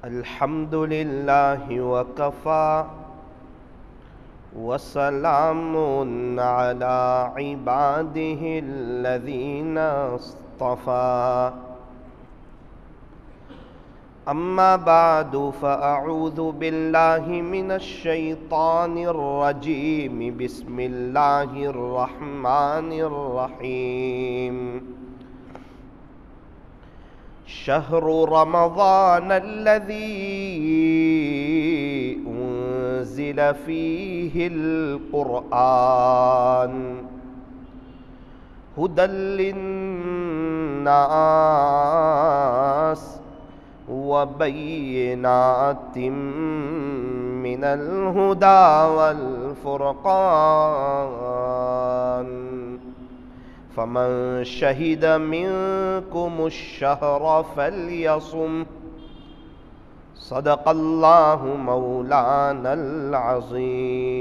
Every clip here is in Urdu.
الحمد لله وكفى وسلام على عباده الذين اصطفى أما بعد فأعوذ بالله من الشيطان الرجيم بسم الله الرحمن الرحيم شهر رمضان الذي أنزل فيه القرآن هدى للناس وبينات من الهدى والفرقان فمن شهد منكم الشهر فليصم صدق الله مولانا العظيم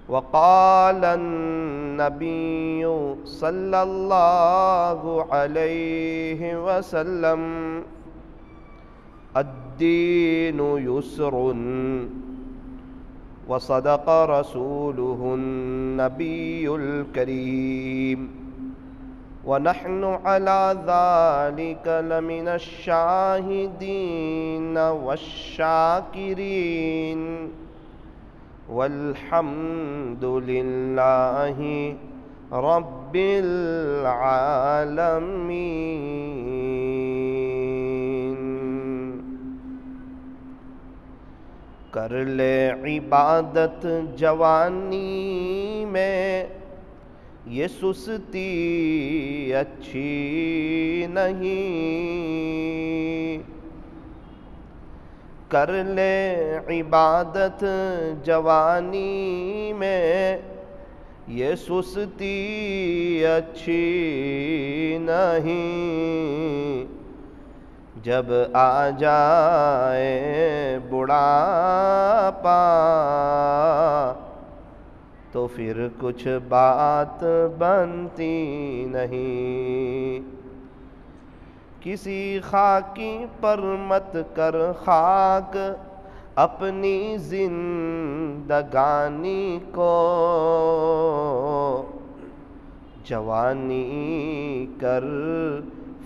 وقال النبي صلى الله عليه وسلم الدين يسر وصدق رسوله النبي الكريم ونحن على ذلك لمن الشاهدين والشاكرين والحمد لله رب العالمين کر لے عبادت جوانی میں یہ سستی اچھی نہیں کر لے عبادت جوانی میں یہ سستی اچھی نہیں جب آ جائے بڑھاپا تو پھر کچھ بات بنتی نہیں کسی خاکی پر مت کر خاک اپنی زندگانی کو جوانی کر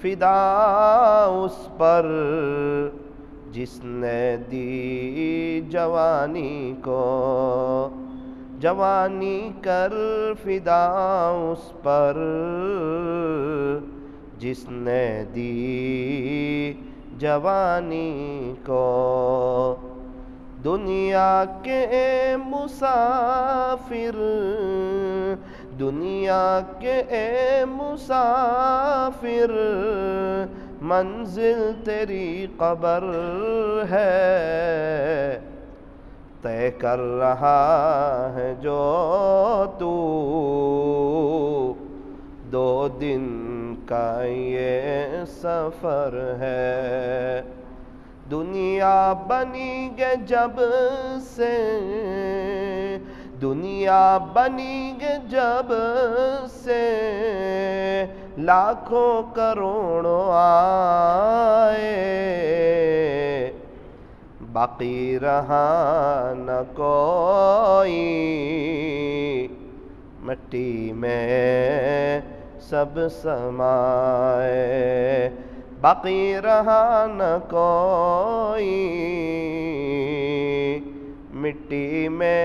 فدا اس پر جس نے دی جوانی کو جوانی کر فدا اس پر جس نے دی جوانی کو دنیا کے مسافر دنیا کے مسافر منزل تیری قبر ہے طے کر رہا ہے جو تو 2 دن کا یہ سفر ہے دنیا بنی گے جب سے دنیا بنی گے جب سے لاکھوں کروڑوں آئے باقی رہا نہ کوئی مٹی میں سب سمائے باقی رہا نہ کوئی مٹی میں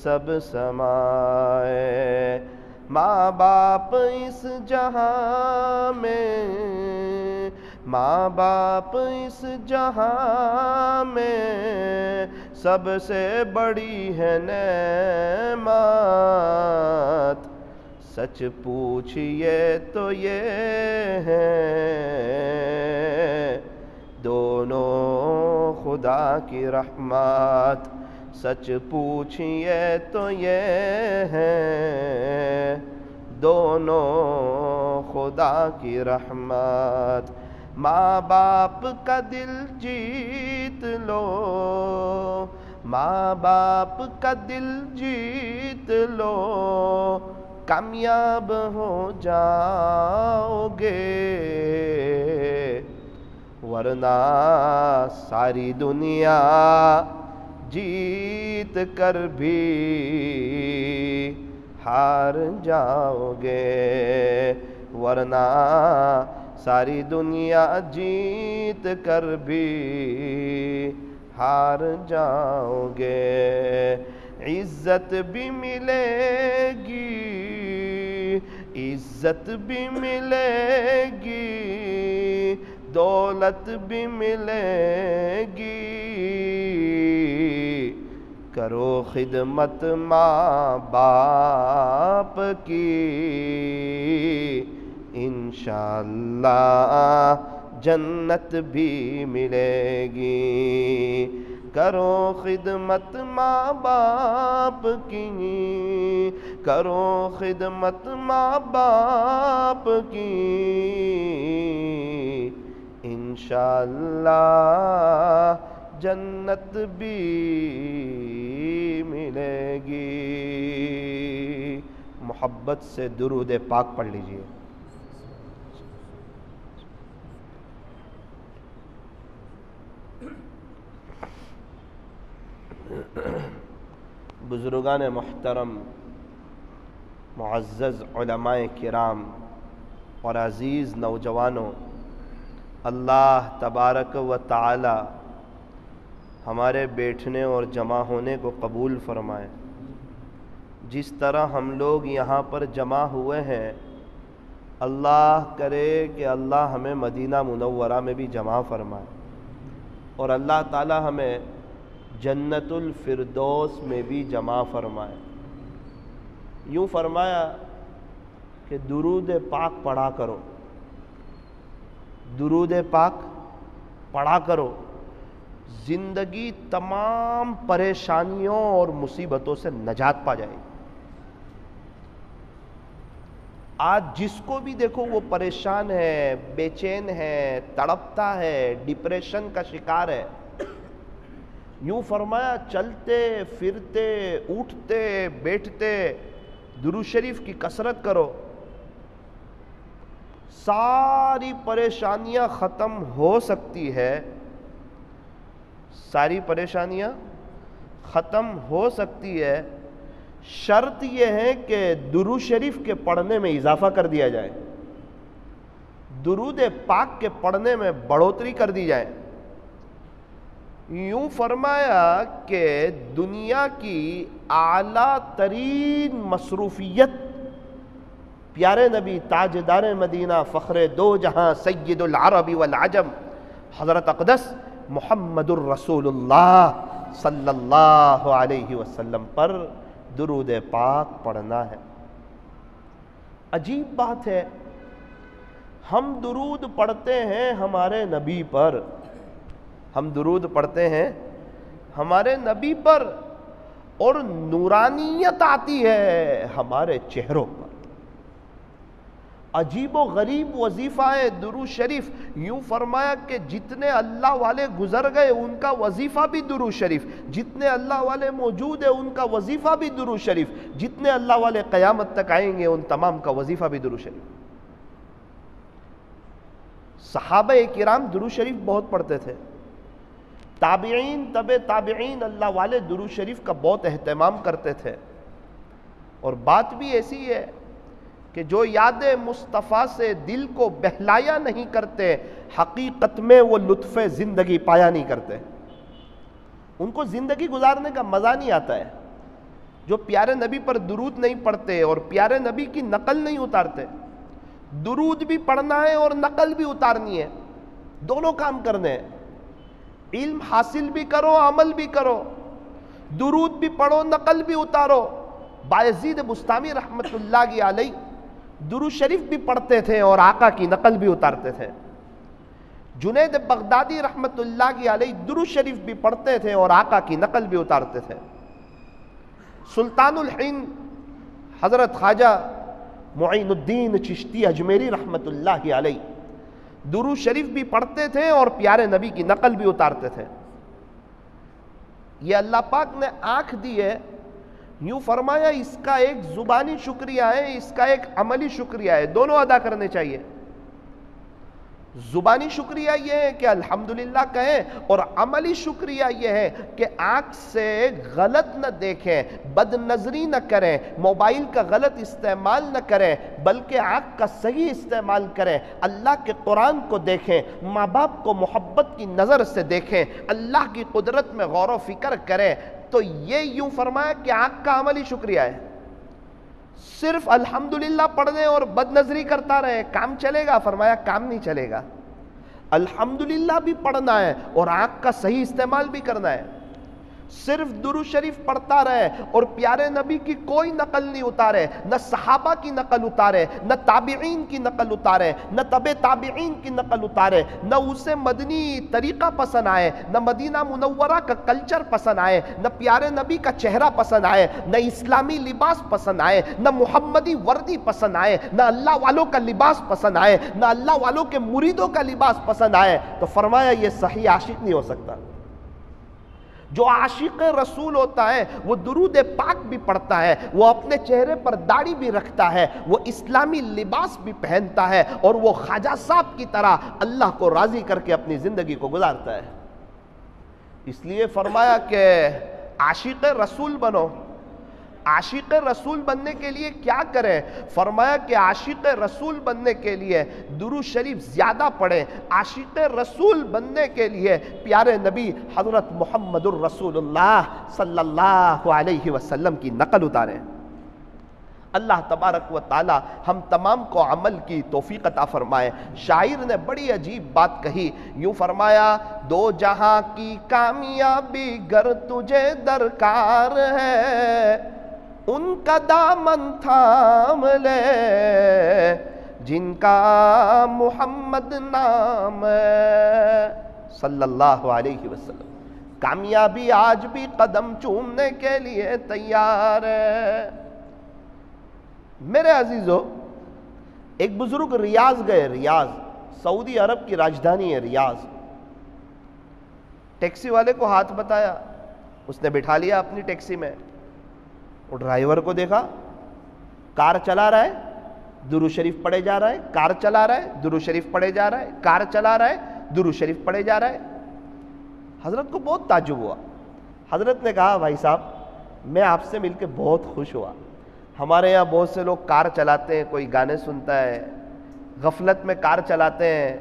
سب سمائے ماں باپ اس جہاں میں ماں باپ اس جہاں میں سب سے بڑی ہے نعمت سچ پوچھئے تو یہ ہے دونوں خدا کی رحمت سچ پوچھئے تو یہ ہے دونوں خدا کی رحمت ماں باپ کا دل جیت لو ماں باپ کا دل جیت لو کامیاب ہو جاؤ گے ورنہ ساری دنیا جیت کر بھی ہار جاؤ گے، ورنہ ساری دنیا جیت کر بھی ہار جاؤ گے۔ عزت بھی ملے گی، عزت بھی ملے گی، دولت بھی ملے گی، کرو خدمت ماں باپ کی، انشاءاللہ جنت بھی ملے گی، کرو خدمت ماں باپ کی، کرو خدمت ماں باپ کی، انشاءاللہ جنت بھی ملے گی۔ محبت سے درود پاک پڑھ لیجئے۔ بزرگان محترم، معزز علماء کرام اور عزیز نوجوانوں، اللہ تبارک و تعالی ہمارے بیٹھنے اور جمع ہونے کو قبول فرمائے۔ جس طرح ہم لوگ یہاں پر جمع ہوئے ہیں، اللہ کرے کہ اللہ ہمیں مدینہ منورہ میں بھی جمع فرمائے، اور اللہ تعالی ہمیں جنت الفردوس میں بھی جمع فرمائے۔ یوں فرمایا کہ درود پاک پڑھا کرو، درود پاک پڑھا کرو، زندگی تمام پریشانیوں اور مصیبتوں سے نجات پا جائے گی۔ آج جس کو بھی دیکھو وہ پریشان ہے، بے چین ہے، تڑپتا ہے، ڈپریشن کا شکار ہے۔ یوں فرمایا چلتے پھرتے اٹھتے بیٹھتے درود شریف کی کثرت کرو، ساری پریشانیاں ختم ہو سکتی ہے، ساری پریشانیاں ختم ہو سکتی ہے، شرط یہ ہے کہ درود شریف کے پڑھنے میں اضافہ کر دیا جائے، درود پاک کے پڑھنے میں بڑھوتری کر دی جائے۔ یوں فرمایا کہ دنیا کی اعلیٰ ترین مصروفیت پیارے نبی تاجدار مدینہ فخر دو جہاں سید العرب والعجم حضرت اقدس محمد الرسول اللہ صلی اللہ علیہ وسلم پر درود پاک پڑھنا ہے۔ عجیب بات ہے، ہم درود پڑھتے ہیں ہمارے نبی پر، ہم درود پڑھتے ہیں ہمارے نبی پر، اور نورانیت آتی ہے ہمارے چہروں پر۔ عجیب و غریب وظیفہ ہے درود شریف۔ یوں فرمایا کہ جتنے اللہ والے گزر گئے ان کا وظیفہ بھی درود شریف، جتنے اللہ والے موجود ہیں ان کا وظیفہ بھی درود شریف، جتنے اللہ والے قیامت تک آئیں گے ان تمام کا وظیفہ بھی درود شریف۔ صحابہ کرام درود شریف بہت پڑھتے تھے، تابعین تبع تابعین اللہ والے درود شریف کا بہت اہتمام کرتے تھے۔ اور بات بھی ایسی ہے کہ جو یاد مصطفیٰ سے دل کو بہلایا نہیں کرتے، حقیقت میں وہ لطف زندگی پایا نہیں کرتے، ان کو زندگی گزارنے کا مزہ نہیں آتا ہے۔ جو پیارے نبی پر درود نہیں پڑھتے اور پیارے نبی کی نقل نہیں اتارتے، درود بھی پڑھنا ہے اور نقل بھی اتارنی ہے، دونوں کام کرنے ہیں۔ علم حاصل بھی کرو، عمل بھی کرو، درود بھی پڑھو، نقل بھی اتارو۔ بایزید بستامی رحمت اللہ علیہ درود شریف بھی پڑھتے تھے اور آقا کی نقل بھی اتارتے تھے۔ جنید بغدادی رحمت اللہ علیہ درود شریف بھی پڑھتے تھے اور آقا کی نقل بھی اتارتے تھے۔ سلطان الہند حضرت خواجہ معین الدین چشتی اجمیری رحمت اللہ علیہ درود شریف بھی پڑھتے تھے اور پیارے نبی کی نقل بھی اتارتے تھے۔ یہ اللہ پاک نے آنکھ دی ہے، یوں فرمایا اس کا ایک زبانی شکریہ ہے، اس کا ایک عملی شکریہ ہے، دونوں ادا کرنے چاہیے۔ زبانی شکریہ یہ ہے کہ الحمدللہ کہیں، اور عملی شکریہ یہ ہے کہ آنکھ سے غلط نہ دیکھیں، بد نظری نہ کریں، موبائل کا غلط استعمال نہ کریں، بلکہ آنکھ کا صحیح استعمال کریں، اللہ کے قرآن کو دیکھیں، ماں باپ کو محبت کی نظر سے دیکھیں، اللہ کی قدرت میں غور و فکر کریں۔ تو یہ یوں فرمایا کہ آنکھ کا عملی شکریہ ہے۔ صرف الحمدللہ پڑھنے اور بد نظری کرتا رہے کام چلے گا؟ فرمایا کام نہیں چلے گا۔ الحمدللہ بھی پڑھنا ہے اور آنکھ کا صحیح استعمال بھی کرنا ہے۔ صرف درود شریف پڑھتا رہے اور پیارے نبی کی کوئی نقل نہیں اتارے، نہ صحابہ کی نقل اتارے، نہ تابعین کی نقل اتارے، نہ تبع تابعین کی نقل اتارے، نہ اسے مدنی طریقہ پسند آئے، نہ مدینہ منورہ کا کلچر پسند آئے، نہ پیارے نبی کا چہرہ پسند آئے، نہ اسلامی لباس پسند آئے، نہ محمدی وردی پسند آئے، نہ اللہ والوں کا لباس پسند آئے، نہ اللہ والوں کے مریدوں کا لباس پسند آئے، تو فرمایا یہ صحیح عاشق نہیں ہو سکتا۔ جو عاشق رسول ہوتا ہے وہ درود پاک بھی پڑھتا ہے، وہ اپنے چہرے پر داڑھی بھی رکھتا ہے، وہ اسلامی لباس بھی پہنتا ہے، اور وہ خواجہ صاحب کی طرح اللہ کو راضی کر کے اپنی زندگی کو گزارتا ہے۔ اس لیے فرمایا کہ عاشق رسول بنو۔ عاشق رسول بننے کے لیے کیا کریں؟ فرمایا کہ عاشق رسول بننے کے لیے درود شریف زیادہ پڑھیں، عاشق رسول بننے کے لیے پیارے نبی حضرت محمد الرسول اللہ صلی اللہ علیہ وسلم کی نقل اتاریں۔ اللہ تبارک و تعالی ہم تمام کو عمل کی توفیق عطا فرمائے۔ شاعر نے بڑی عجیب بات کہی، یوں فرمایا دو جہاں کی کامیابی گر تجھے درکار ہے، ان کا دامن تھام لے جن کا محمد نام ہے صلی اللہ علیہ وسلم۔ کامیابی آج بھی قدم چومنے کے لیے تیار ہے۔ میرے عزیزو، ایک بزرگ ریاض گئے، ریاض سعودی عرب کی راجدھانی ہے ریاض۔ ٹیکسی والے کو ہاتھ بتایا، اس نے بٹھا لیا اپنی ٹیکسی میں۔ وہ ڈرائیور کو دیکھا، کار چلا رہا ہے، درود شریف پڑھے جا رہا ہے، کار چلا رہا ہے، درود شریف پڑھے جا رہا ہے، کار چلا رہا ہے، درود شریف پڑھے جا رہا ہے۔ حضرت کو بہت تعجب ہوا۔ حضرت نے کہا بھائی صاحب میں آپ سے مل کے بہت خوش ہوا۔ ہمارے یہاں بہت سے لوگ کار چلاتے ہیں، کوئی گانے سنتا ہے، غفلت میں کار چلاتے ہیں،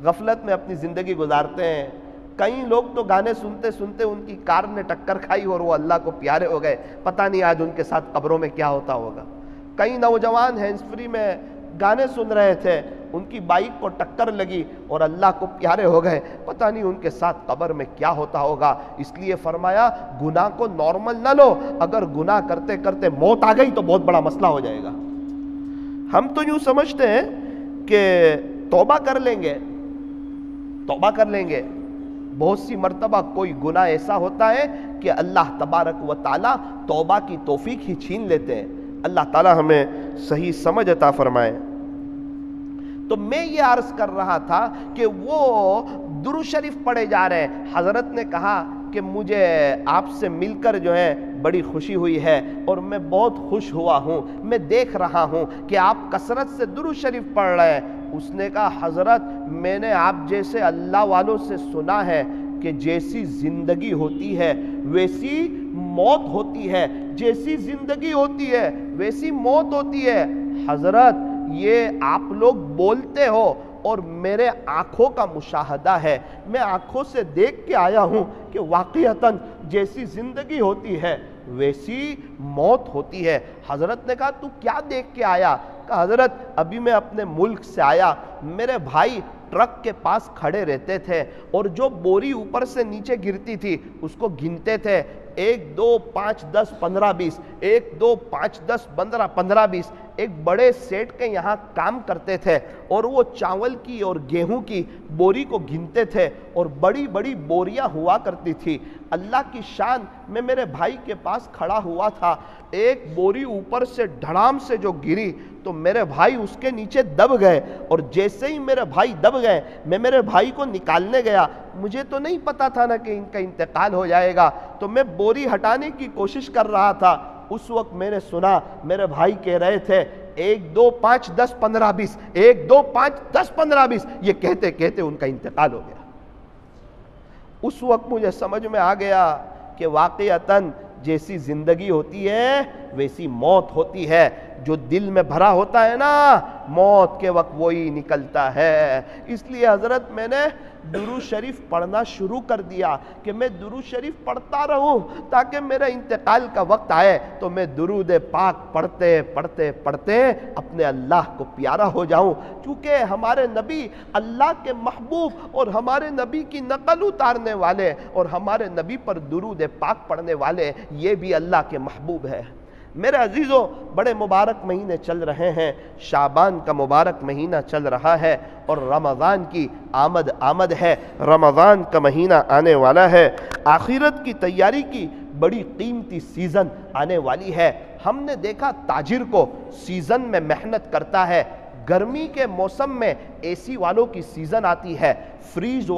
غفلت میں اپنی زندگی گزارتے ہیں۔ کئی لوگ تو گانے سنتے سنتے ان کی کار نے ٹکر کھائی اور وہ اللہ کو پیارے ہو گئے، پتہ نہیں آج ان کے ساتھ قبروں میں کیا ہوتا ہوگا۔ کئی نوجوان ہینڈز فری میں گانے سن رہے تھے، ان کی بائک کو ٹکر لگی اور اللہ کو پیارے ہو گئے، پتہ نہیں ان کے ساتھ قبر میں کیا ہوتا ہوگا۔ اس لیے فرمایا گناہ کو نارمل نہ لو، اگر گناہ کرتے کرتے موت آ گئی تو بہت بڑا مسئلہ ہو جائے گا۔ ہم تو یوں سمجھتے ہیں کہ توبہ کر لیں گے، توبہ کر لیں گے۔ بہت سی مرتبہ کوئی گناہ ایسا ہوتا ہے کہ اللہ تبارک و تعالی توبہ کی توفیق ہی چھین لیتے ہیں۔ اللہ تعالی ہمیں صحیح سمجھ عطا فرمائے۔ تو میں یہ عرض کر رہا تھا کہ وہ درود شریف پڑھے جا رہے ہیں۔ حضرت نے کہا کہ مجھے آپ سے مل کر جو ہے بڑی خوشی ہوئی ہے اور میں بہت خوش ہوا ہوں، میں دیکھ رہا ہوں کہ آپ کثرت سے درود شریف پڑھ رہے ہیں۔ اس نے کہا حضرت میں نے آپ جیسے اللہ والوں سے سنا ہے کہ جیسی زندگی ہوتی ہے ویسی موت ہوتی ہے، جیسی زندگی ہوتی ہے ویسی موت ہوتی ہے۔ حضرت یہ آپ لوگ بولتے ہو اور میرے آنکھوں کا مشاہدہ ہے، میں آنکھوں سے دیکھ کے آیا ہوں کہ واقعتاً جیسی زندگی ہوتی ہے ویسی موت ہوتی ہے۔ حضرت نے کہا تو کیا دیکھ کے آیا؟ کہا حضرت ابھی میں اپنے ملک سے آیا، میرے بھائی ٹرک کے پاس کھڑے رہتے تھے اور جو بوری اوپر سے نیچے گرتی تھی اس کو گنتے تھے، 1 2 5 10 15 20، 1 2 5 10 15 15 20۔ ایک بڑے سیٹ کے یہاں کام کرتے تھے اور وہ چاول کی اور گیہوں کی بوری کو گنتے تھے اور بڑی بڑی بوریاں ہوا کرتی تھی۔ اللہ کی شان، میں میرے بھائی کے پاس کھڑا ہوا تھا، ایک بوری اوپر سے دھڑام سے جو گری تو میرے بھائی اس کے نیچے دب گئے، اور جیسے ہی میرے بھائی دب گئے میں میرے بھائی کو نکالنے گیا، مجھے تو نہیں پتا تھا نا کہ ان کا انتقال ہو جائے گا، تو میں بوری ہٹانے کی کوشش کر رہا تھا۔ اس وقت میں نے سنا میرے بھائی کہہ رہے تھے 1 2 5 10 15 20 1 2 5 10 15 20 یہ کہتے کہتے ان کا انتقال ہو گیا۔ اس وقت مجھے سمجھ میں آ گیا کہ واقعتاً جیسی زندگی ہوتی ہے ویسی موت ہوتی ہے۔ جو دل میں بھرا ہوتا ہے نا موت کے وقت وہی نکلتا ہے۔ اس لیے حضرت میں نے درود شریف پڑھنا شروع کر دیا کہ میں درود شریف پڑھتا رہوں تاکہ میرا انتقال کا وقت آئے تو میں درود پاک پڑھتے پڑھتے پڑھتے اپنے اللہ کو پیارا ہو جاؤں۔ چونکہ ہمارے نبی اللہ کے محبوب اور ہمارے نبی کی نقل اتارنے والے اور ہمارے نبی پر درود پاک پڑھنے والے یہ بھی اللہ کے محبوب ہے۔ میرے عزیزوں بڑے مبارک مہینے چل رہے ہیں، شعبان کا مبارک مہینہ چل رہا ہے اور رمضان کی آمد ہے، رمضان کا مہینہ آنے والا ہے، آخرت کی تیاری کی بڑی قیمتی سیزن آنے والی ہے۔ ہم نے دیکھا تاجر کو سیزن میں محنت کرتا ہے، گرمی کے موسم میں اے سی والوں کی سیزن آتی ہے، فریز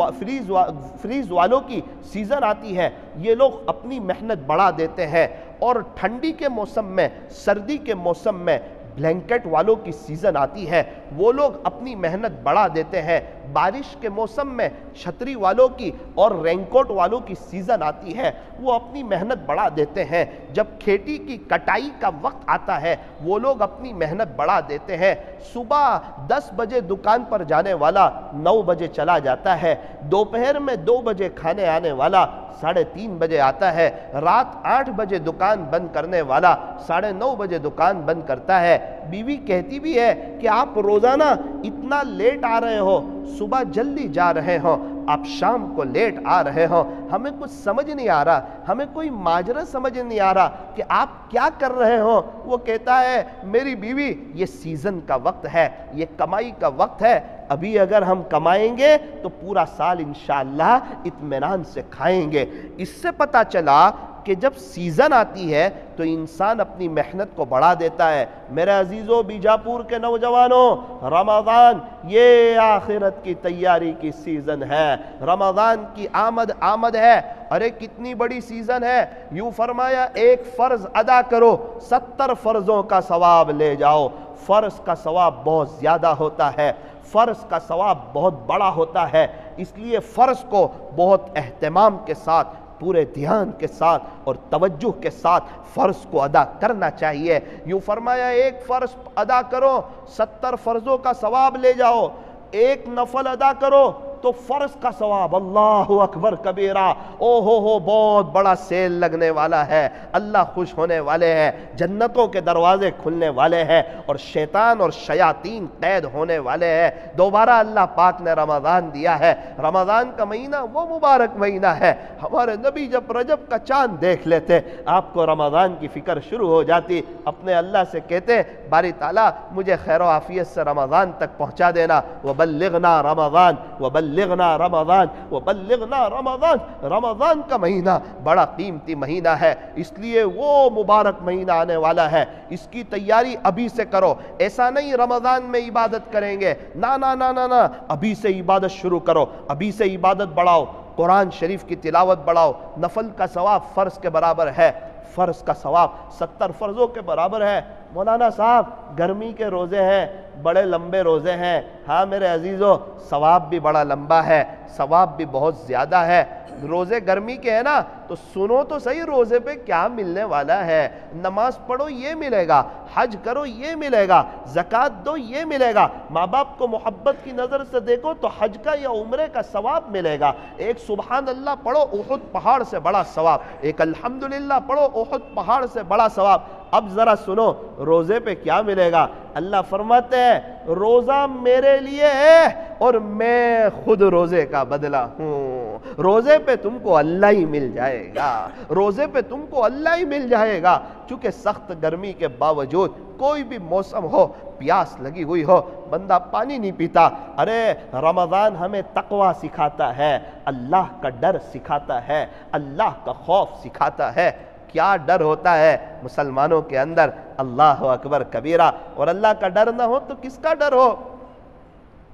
والوں کی سیزن آتی ہے، یہ لوگ اپنی محنت بڑھا دیتے ہیں۔ اور ٹھنڈی کے موسم میں سردی کے موسم میں بلینکٹ والوں کی سیزن آتی ہے، وہ لوگ اپنی محنت بڑھا دیتے ہیں۔ بارش کے موسم میں چھتری والوں کی اور رین کوٹ والوں کی سیزن آتی ہے، وہ اپنی محنت بڑھا دیتے ہیں۔ جب کھیتی کی کٹائی کا وقت آتا ہے وہ لوگ اپنی محنت بڑھا دیتے ہیں۔ صبح 10 بجے دکان پر جانے والا 9 بجے چلا جاتا ہے، دوپہر میں 2 بجے کھانے آنے والا 3:30 بجے آتا ہے، رات 8 بجے دکان بند کرنے والا 9:30 بجے دکان بند کرتا ہے۔ بیوی کہتی بھی ہے کہ آپ روزانہ اتنا لیٹ آ رہے ہو، صبح جلدی جا رہے ہو، آپ شام کو لیٹ آ رہے ہو، ہمیں کچھ سمجھ نہیں آ رہا، ہمیں کوئی ماجرا سمجھ نہیں آ رہا کہ آپ کیا کر رہے ہو۔ وہ کہتا ہے میری بیوی یہ سیزن کا وقت ہے، یہ کمائی کا وقت ہے، ابھی اگر ہم کمائیں گے تو پورا سال انشاءاللہ اطمینان سے کھائیں گے۔ اس سے پتہ چلا کہ جب سیزن آتی ہے تو انسان اپنی محنت کو بڑھا دیتا ہے۔ میرے عزیزوں بیجاپور کے نوجوانوں، رمضان یہ آخرت کی تیاری کی سیزن ہے، رمضان کی آمد ہے۔ ارے کتنی بڑی سیزن ہے، یوں فرمایا ایک فرض ادا کرو 70 فرضوں کا ثواب لے جاؤ۔ فرض کا ثواب بہت زیادہ ہوتا ہے، فرض کا ثواب بہت بڑا ہوتا ہے، اس لیے فرض کو بہت اہتمام کے ساتھ، پورے دھیان کے ساتھ اور توجہ کے ساتھ فرض کو ادا کرنا چاہیے۔ یوں فرمایا ایک فرض ادا کرو 70 فرضوں کا ثواب لے جاؤ، ایک نفل ادا کرو تو فرض کا ثواب اللہ اکبر کبیرہ، او ہو بہت بڑا سیل لگنے والا ہے، اللہ خوش ہونے والے ہیں، جنتوں کے دروازے کھلنے والے ہیں اور شیطان اور شیاطین قید ہونے والے ہیں۔ دوبارہ اللہ پاک نے رمضان دیا ہے، رمضان کا مہینہ وہ مبارک مہینہ ہے، ہمارے نبی جب رجب کا چاند دیکھ لیتے آپ کو رمضان کی فکر شروع ہو جاتی، اپنے اللہ سے کہتے باری تعالیٰ مجھے خیر و عافیت سے رمضان تک پہنچا دینا، وبلغنا رمضان وبلغنا رمضان وبلغنا رمضان۔ رمضان کا مہینہ بڑا قیمتی مہینہ ہے، اس لیے وہ مبارک مہینہ آنے والا ہے، اس کی تیاری ابھی سے کرو۔ ایسا نہیں رمضان میں عبادت کریں گے، نا نا نا نا نا، ابھی سے عبادت شروع کرو، ابھی سے عبادت بڑھاؤ، قرآن شریف کی تلاوت بڑھاؤ۔ نفل کا ثواب فرض کے برابر ہے، فرض کا ثواب 70 فرضوں کے برابر ہے۔ مولانا صاحب گرمی کے روزے ہیں، بڑے لمبے روزے ہیں، ہاں میرے عزیزو ثواب بھی بڑا لمبا ہے، ثواب بھی بہت زیادہ ہے۔ روزے گرمی کے ہیں نا تو سنو تو صحیح روزے پہ کیا ملنے والا ہے، نماز پڑھو یہ ملے گا، حج کرو یہ ملے گا، زکوٰۃ دو یہ ملے گا، ماں باپ کو محبت کی نظر سے دیکھو تو حج کا یا عمرے کا ثواب ملے گا، ایک سبحان اللہ پڑھو احد پہاڑ سے بڑا ثواب، ایک الحمدللہ پڑھو احد پہاڑ سے بڑا ثواب۔ اب ذرا سنو روزے پہ کیا ملے گا، اللہ فرماتے ہیں روزہ میرے لیے ہے اور میں خود روزے کا بدلہ ہوں، روزے پہ تم کو اللہ ہی مل جائے گا، روزے پہ تم کو اللہ ہی مل جائے گا۔ چونکہ سخت گرمی کے باوجود کوئی بھی موسم ہو، پیاس لگی ہوئی ہو، بندہ پانی نہیں پیتا، ارے رمضان ہمیں تقوی سکھاتا ہے، اللہ کا ڈر سکھاتا ہے، اللہ کا خوف سکھاتا ہے۔ کیا ڈر ہوتا ہے مسلمانوں کے اندر، اللہ اکبر کبیرہ، اور اللہ کا ڈر نہ ہو تو کس کا ڈر ہو؟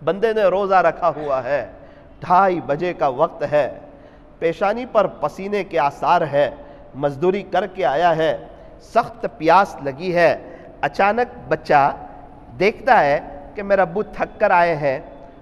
بندے نے روزہ رکھا ہوا ہے، 2:30 بجے کا وقت ہے، پیشانی پر پسینے کے آثار ہے، مزدوری کر کے آیا ہے، سخت پیاس لگی ہے، اچانک بچہ دیکھتا ہے کہ میرا ابو تھک کر آئے ہیں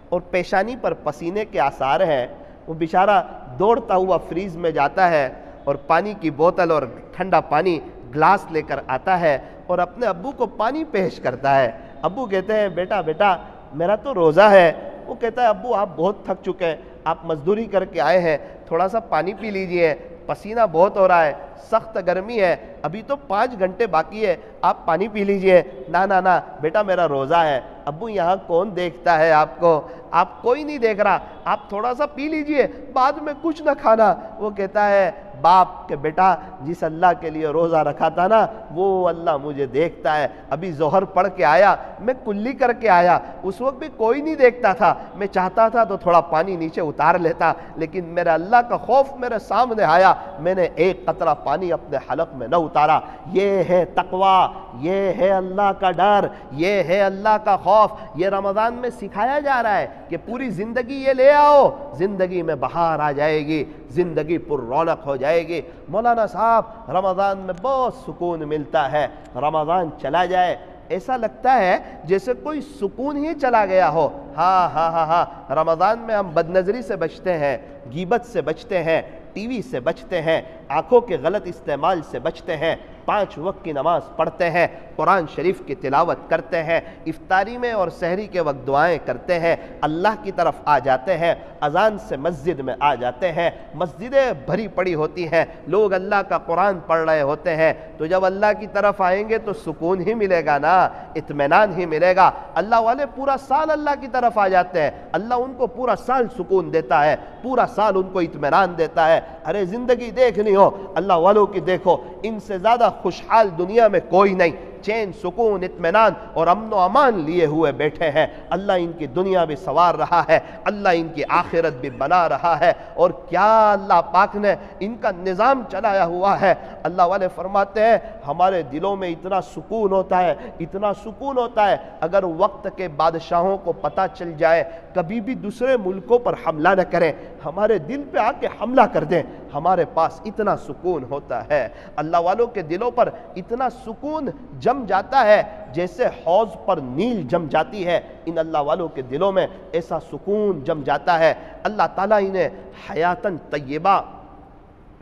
اور پیشانی پر پسینے کے آثار ہیں، وہ بیچارہ دوڑتا ہوا فریز میں جاتا ہے اور پانی کی بوتل اور ٹھنڈا پانی گلاس لے کر آتا ہے اور اپنے ابو کو پانی پیش کرتا ہے۔ ابو کہتے ہیں بیٹا بیٹا میرا تو روزہ ہے۔ وہ کہتا ہے ابو آپ بہت تھک چکے ہیں، آپ مزدوری کر کے آئے ہیں، تھوڑا سا پانی پی لیجئے، پسینہ بہت ہو رہا ہے، سخت گرمی ہے، ابھی تو 5 گھنٹے باقی ہے، آپ پانی پی لیجئے۔ نا بیٹا میرا روزہ ہے۔ ابو یہاں کون دیکھتا ہے آپ کو، آپ کوئی نہیں دیکھ رہا، آپ تھوڑا سا پی لیجئے، بعد میں کچھ نہ کھانا۔ وہ کہتا ہے باپ کہ بیٹا جس اللہ کے لیے روزہ رکھا تھا نا وہ اللہ مجھے دیکھتا ہے۔ ابھی ظہر پڑھ کے آیا، میں کلی کر کے آیا، اس وقت بھی کوئی نہیں دیکھتا تھا، میں چاہتا تھا تو تھوڑا پانی نیچے اتار لیتا، لیکن میرا اللہ کا خوف میرے سامنے آیا، میں نے ایک قطرہ پانی اپنے حلق میں نہ اتارا۔ یہ ہے تقویٰ، یہ ہے اللہ کا ڈر، یہ ہے اللہ کا خوف۔ یہ رمضان میں سکھایا جا رہا ہے کہ پوری زندگی یہ لے آؤ، زندگی میں بہار آ جائے گی، زندگی پر رونق ہو جائے گی۔ مولانا صاحب رمضان میں بہت سکون ملتا ہے، رمضان چلا جائے ایسا لگتا ہے جیسے کوئی سکون ہی چلا گیا ہو۔ ہاں رمضان میں ہم بد نظری سے بچتے ہیں، غیبت سے بچتے ہیں، ٹی وی سے بچتے ہیں، آنکھوں کے غلط استعمال سے بچتے ہیں، 5 وقت کی نماز پڑھتے ہیں، قرآن شریف کی تلاوت کرتے ہیں، افطاری میں اور سحری کے وقت دعائیں کرتے ہیں، اللہ کی طرف آ جاتے ہیں، اذان سے مسجد میں آ جاتے ہیں، مسجدیں بھری پڑی ہوتی ہیں، لوگ اللہ کا قرآن پڑھ رہے ہوتے ہیں، تو جب اللہ کی طرف آئیں گے تو سکون ہی ملے گا نا، اطمینان ہی ملے گا۔ اللہ والے پورا سال اللہ کی طرف آ جاتے ہیں، اللہ ان کو پورا سال سکون دیتا ہے، پورا سال ان کو اطمینان دیتا ہے۔ ارے زندگی دیکھنی ہو اللہ والوں کی دیکھو، ان سے زیادہ خوشحال دنیا میں کوئی نہیں، چین سکون اطمینان اور امن و امان لیے ہوئے بیٹھے ہیں۔ اللہ ان کی دنیا بھی سنوار رہا ہے، اللہ ان کی آخرت بھی بنا رہا ہے، اور کیا اللہ پاک نے ان کا نظام چلایا ہوا ہے۔ اللہ والے فرماتے ہیں ہمارے دلوں میں اتنا سکون ہوتا ہے، اتنا سکون ہوتا ہے، اگر وقت کے بادشاہوں کو پتہ چل جائے کبھی بھی دوسرے ملکوں پر حملہ نہ کریں، ہمارے دل پہ آ کے حملہ کر دیں، ہمارے پاس اتنا سکون ہوتا ہے۔ اللہ والوں کے دلوں پر اتنا سکون جم جاتا ہے جیسے حوض پر نیل جم جاتی ہے، ان اللہ والوں کے دلوں میں ایسا سکون جم جاتا ہے۔ اللہ تعالیٰ انہیں حیاتاً طیبہ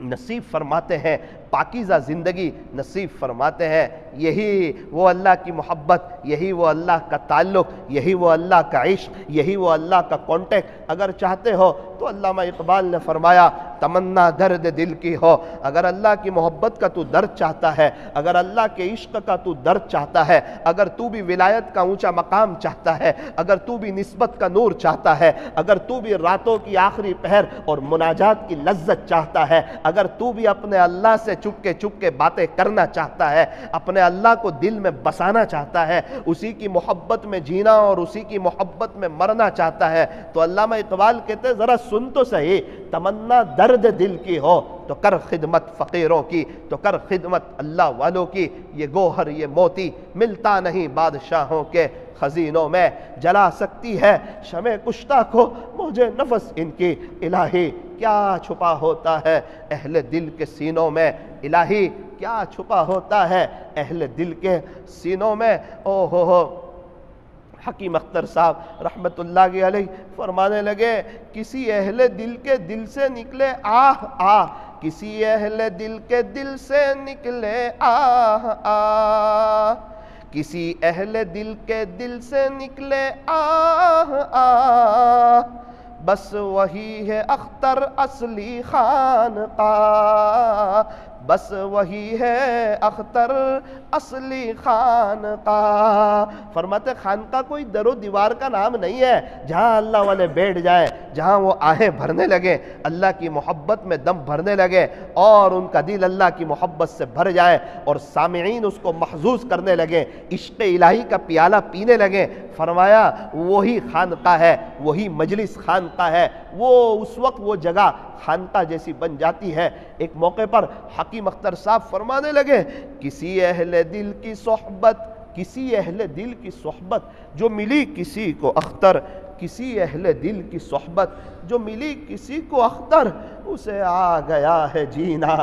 نصیب فرماتے ہیں، پاکیزہ زندگی نصیب فرماتے ہیں۔ یہی وہ اللہ کی محبت، یہی وہ اللہ کا تعلق، یہی وہ اللہ کا عشق، یہی وہ اللہ کا کانٹیکٹ اگر چاہتے ہو تو علامہ اقبال نے فرمایا تمنا درد دل کی ہو، اگر اللہ کی محبت کا تو درد چاہتا ہے، اگر اللہ کے عشق کا تو درد چاہتا ہے، اگر تو بھی ولایت کا اونچا مقام چاہتا ہے، اگر تو بھی نسبت کا نور چاہتا ہے، اگر تو بھی راتوں کی آخری پہر اور مناجات کی لذت چاہتا ہے، اگر تو بھی اپنے اللہ سے چپ کے باتیں کرنا چاہتا ہے، اپنے اللہ کو دل میں بسانا چاہتا ہے، اسی کی محبت میں جینا اور اسی کی محبت میں مرنا چاہتا ہے، تو علامہ اقبال کہتے ہیں ذرا سن تو صحیح، تمنا درد دل کی ہو تو کر خدمت فقیروں کی، تو کر خدمت اللہ والوں کی، یہ گوہر یہ موتی ملتا نہیں بادشاہوں کے خزینوں میں، جلا سکتی ہے شمع کشتہ کو موجے نفس ان کی، الہی کیا چھپا ہوتا ہے اہل دل کے سینوں میں، الہی کیا چھپا ہوتا ہے اہل دل کے سینوں میں۔ او ہو حکیم اختر صاحب رحمت اللہ علیہ فرمانے لگے کسی اہل دل کے دل سے نکلے آہ آہ، کسی اہل دل کے دل سے نکلے آہ آہ، کسی اہل دل کے دل سے نکلے آہ آہ، بس وہی ہے اختر اصلی خانقاہ، بس وہی ہے اختر اصلی خانقاہ۔ فرماتے خانقاہ کوئی در و دیوار کا نام نہیں ہے جہاں اللہ والے بیٹھ جائے، جہاں وہ آہیں بھرنے لگے، اللہ کی محبت میں دم بھرنے لگے اور ان کا دل اللہ کی محبت سے بھر جائے اور سامعین اس کو محظوظ کرنے لگے، عشق الہی کا پیالہ پینے لگے۔ فرمایا وہی خانقاہ ہے، وہی مجلس خانقاہ ہے، وہ اس وقت وہ جگہ خانقاہ جیسی بن جاتی ہے۔ ایک موقع پر حکیم اختر صاحب فرمانے لگے کسی اہل دل کی صحبت، کسی اہل دل کی صحبت جو ملی کسی کو اختر، کسی اہل دل کی صحبت جو ملی کسی کو اختر، اسے آ گیا ہے جینا،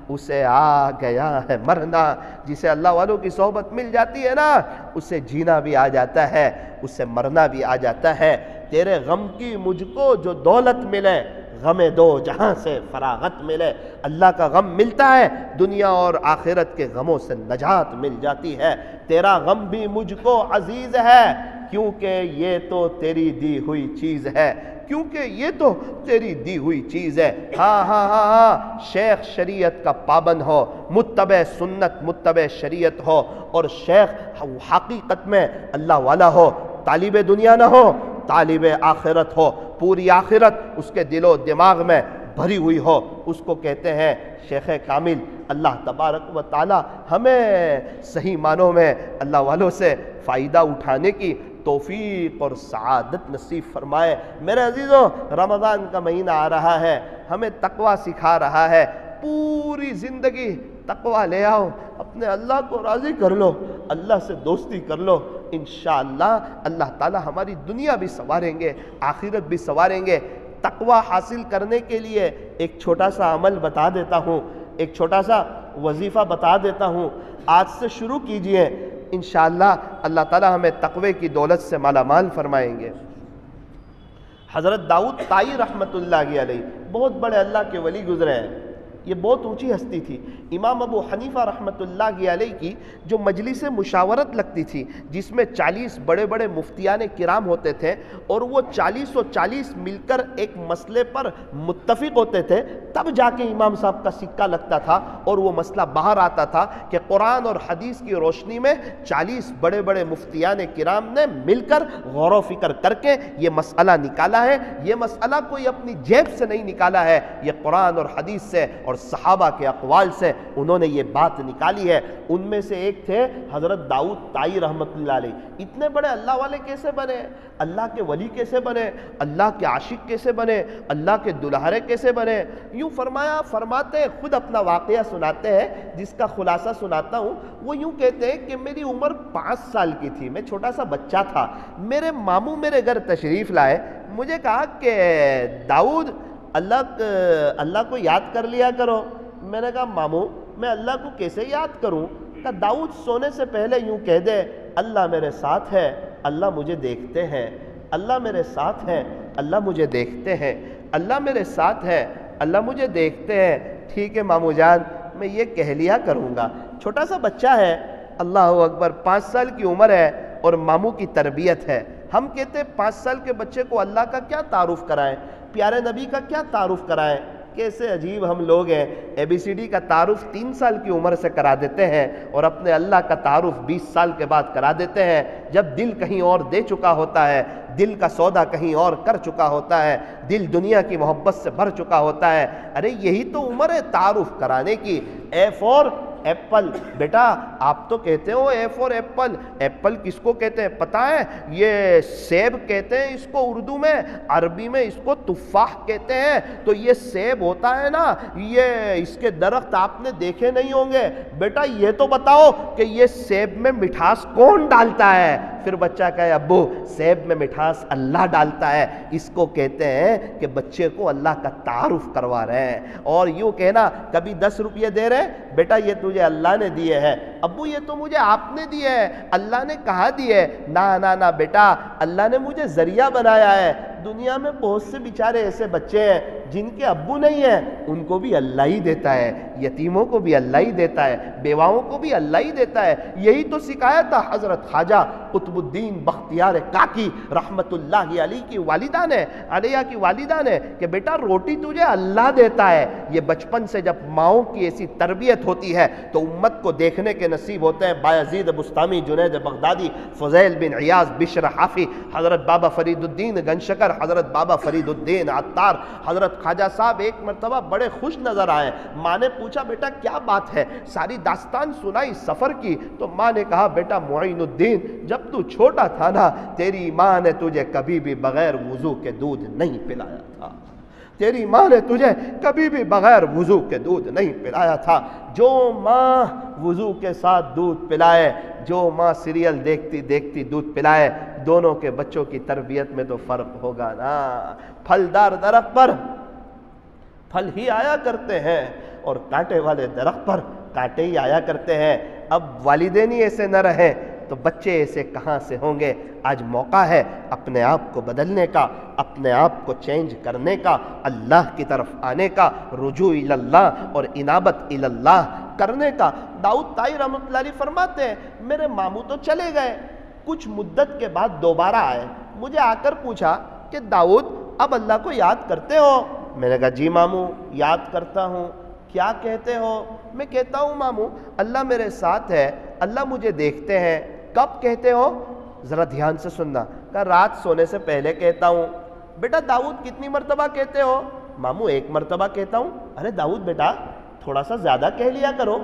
اسے آ گیا ہے مرنا۔ جسے اللہ والوں کی صحبت مل جاتی ہے نا، اسے جینا بھی آ جاتا ہے، اسے مرنا بھی آ جاتا ہے۔ تیرے غم کی مجھ کو جو دولت ملے، غم دو جہاں سے فراغت ملے۔ اللہ کا غم ملتا ہے، دنیا اور آخرت کے غموں سے نجات مل جاتی ہے۔ تیرا غم بھی مجھ کو عزیز ہے، کیونکہ یہ تو تیری دی ہوئی چیز ہے، کیونکہ یہ تو تیری دی ہوئی چیز ہے۔ ہاں ہاں ہاں ہاں، شیخ شریعت کا پابند ہو، متبع سنت متبع شریعت ہو، اور شیخ حقیقت میں اللہ والا ہو، طالب دنیا نہ ہو، طالب آخرت ہو، پوری آخرت اس کے دل و دماغ میں بھری ہوئی ہو، اس کو کہتے ہیں شیخ کامل۔ اللہ تبارک و تعالی ہمیں صحیح معنوں میں اللہ والوں سے فائدہ اٹھانے کی توفیق اور سعادت نصیب فرمائے۔ میرے عزیزوں، رمضان کا مہینہ آ رہا ہے، ہمیں تقوی سکھا رہا ہے۔ پوری زندگی تقوی لے آؤ، اپنے اللہ کو راضی کر لو، اللہ سے دوستی کر لو، انشاءاللہ اللہ تعالی ہماری دنیا بھی سنواریں گے، آخرت بھی سنواریں گے۔ تقوی حاصل کرنے کے لیے ایک چھوٹا سا عمل بتا دیتا ہوں، ایک چھوٹا سا وظیفہ بتا دیتا ہوں، آج سے شروع کیجئے، انشاءاللہ اللہ تعالی ہمیں تقوی کی دولت سے مالا مال فرمائیں گے۔ حضرت داؤد طائی رحمت اللہ علیہ بہت بڑے اللہ کے ولی گزرے ہیں، یہ بہت اونچی ہستی تھی۔ امام ابو حنیفہ رحمت اللہ علیہ کی جو مجلس مشاورت لگتی تھی، جس میں 40 بڑے بڑے مفتیان کرام ہوتے تھے، اور وہ 40 مل کر ایک مسئلے پر متفق ہوتے تھے، تب جا کے امام صاحب کا سکہ لگتا تھا اور وہ مسئلہ باہر آتا تھا کہ قرآن اور حدیث کی روشنی میں 40 بڑے بڑے مفتیان کرام نے مل کر غور و فکر کر کے یہ مسئلہ نکالا ہے۔ یہ مسئلہ کوئی اپنی جیب سے نہیں نکالا ہے، یہ قرآن اور حدیث سے اور صحابہ کے اقوال سے انہوں نے یہ بات نکالی ہے۔ ان میں سے ایک تھے حضرت داؤد طائی رحمت اللہ علیہ۔ اتنے بڑے اللہ والے کیسے بنے، اللہ کے ولی کیسے بنے، اللہ کے عاشق کیسے بنے، اللہ کے دلہارے کیسے بنے؟ یوں فرماتے ہیں، خود اپنا واقعہ سناتے ہیں جس کا خلاصہ سناتا ہوں۔ وہ یوں کہتے ہیں کہ میری عمر 5 سال کی تھی، میں چھوٹا سا بچہ تھا، میرے ماموں میرے گھر تشریف لائے، مجھے کہا کہ داؤد اللہ کو یاد کر لیا کرو۔ میں نے کہا ماموں میں اللہ کو کیسے یاد کروں؟ کہ داؤد سونے سے پہلے یوں کہہ دے، اللہ میرے ساتھ ہے، اللہ مجھے دیکھتے ہیں، اللہ میرے ساتھ ہے، اللہ مجھے دیکھتے ہیں، اللہ میرے ساتھ ہے، اللہ مجھے دیکھتے ہیں۔ ٹھیک ہے ماموں جان، میں یہ کہہ لیا کروں گا۔ چھوٹا سا بچہ ہے، اللہ اکبر، 5 سال کی عمر ہے اور ماموں کی تربیت ہے۔ ہم کہتے ہیں 5 سال کے بچے کو اللہ کا کیا تعارف کرائیں، پیارے نبی کا کیا تعارف کرائیں؟ کیسے عجیب ہم لوگ ہیں، ABCD کا تعارف 3 سال کی عمر سے کرا دیتے ہیں اور اپنے اللہ کا تعارف 20 سال کے بعد کرا دیتے ہیں، جب دل کہیں اور دے چکا ہوتا ہے، دل کا سودا کہیں اور کر چکا ہوتا ہے، دل دنیا کی محبت سے بھر چکا ہوتا ہے۔ ارے یہی تو عمر ہے تعارف کرانے کی۔ A for ایپل، بیٹا آپ تو کہتے ہو A for ایپل، ایپل کس کو کہتے ہیں پتہ ہے؟ یہ سیب کہتے ہیں اس کو اردو میں، عربی میں اس کو تفاح کہتے ہیں۔ تو یہ سیب ہوتا ہے نا، یہ اس کے درخت آپ نے دیکھے نہیں ہوں گے، بیٹا یہ تو بتاؤ کہ یہ سیب میں مٹھاس کون ڈالتا ہے؟ پھر بچہ کہے ابو سیب میں مٹھاس اللہ ڈالتا ہے۔ اس کو کہتے ہیں کہ بچے کو اللہ کا تعارف کروا رہے ہیں۔ اور یوں کہنا، کبھی 10 روپے دے رہے، بیٹا یہ تجھے اللہ نے دیے ہیں، ابو یہ تو مجھے آپ نے دیے ہیں، اللہ نے کہا دیے، نہ بیٹا اللہ نے مجھے ذریعہ بنایا ہے۔ دنیا میں بہت سے بیچارے ایسے بچے ہیں جن کے ابو نہیں ہیں، ان کو بھی اللہ ہی دیتا ہے، یتیموں کو بھی اللہ ہی دیتا ہے، بیواؤں کو بھی اللہ ہی دیتا ہے۔ یہی تو سکھایا تھا حضرت خواجہ قطب الدین بختیار کاکی رحمت اللہ علیہ کی والدہ نے کہ بیٹا روٹی تجھے اللہ دیتا ہے۔ یہ بچپن سے جب ماؤں کی ایسی تربیت ہوتی ہے تو امت کو دیکھنے کے نصیب ہوتے ہیں۔ بایزید بستامی، جنید بغدادی، فضیل بن عیاض، بشر حافی، حضرت بابا فرید الدین گنشکر، حضرت بابا فرید الدین عطار، حضرت خواجہ صاحب ایک مرتبہ بڑے خوش نظر آئے۔ ماں نے پوچھا بیٹا کیا بات ہے؟ ساری داستان سنائی سفر کی، تو ماں نے کہا بیٹا معین الدین جب تو چھوٹا تھا نا، تیری ماں نے تجھے کبھی بھی بغیر وضو کے دودھ نہیں پلایا تھا، تیری ماں نے تجھے کبھی بھی بغیر وضو کے دودھ نہیں پلایا تھا۔ جو ماں وضو کے ساتھ دودھ پلائے، جو ماں سیریل دیکھتی دیکھتی دودھ پلائے، دونوں کے بچوں کی تربیت میں تو فرق ہوگا نا۔ پھلدار درخت پر پھل ہی آیا کرتے ہیں اور کانٹے والے درخت پر کانٹے ہی آیا کرتے ہیں۔ اب والدین ہی ایسے نہ رہیں تو بچے ایسے کہاں سے ہوں گے؟ آج موقع ہے اپنے آپ کو بدلنے کا، اپنے آپ کو چینج کرنے کا، اللہ کی طرف آنے کا، رجوع اللہ اور انابت اللہ کرنے کا۔ داؤد طائی رحمۃ اللہ علیہ فرماتے ہیں میرے ماموں تو چلے گئے، کچھ مدت کے بعد دوبارہ آئے، مجھے آ کر پوچھا کہ داؤد اب اللہ کو یاد کرتے ہو؟ میں نے کہا جی ماموں یاد کرتا ہوں۔ کیا کہتے ہو؟ میں کہتا ہوں ماموں اللہ میرے ساتھ ہے، اللہ مجھے دیکھتے ہیں۔ کب کہتے ہو؟ ذرا دھیان سے سننا۔ کہا رات سونے سے پہلے کہتا ہوں۔ بیٹا داؤد کتنی مرتبہ کہتے ہو؟ ماموں ایک مرتبہ کہتا ہوں۔ ارے داؤد بیٹا تھوڑا سا زیادہ کہہ لیا کرو،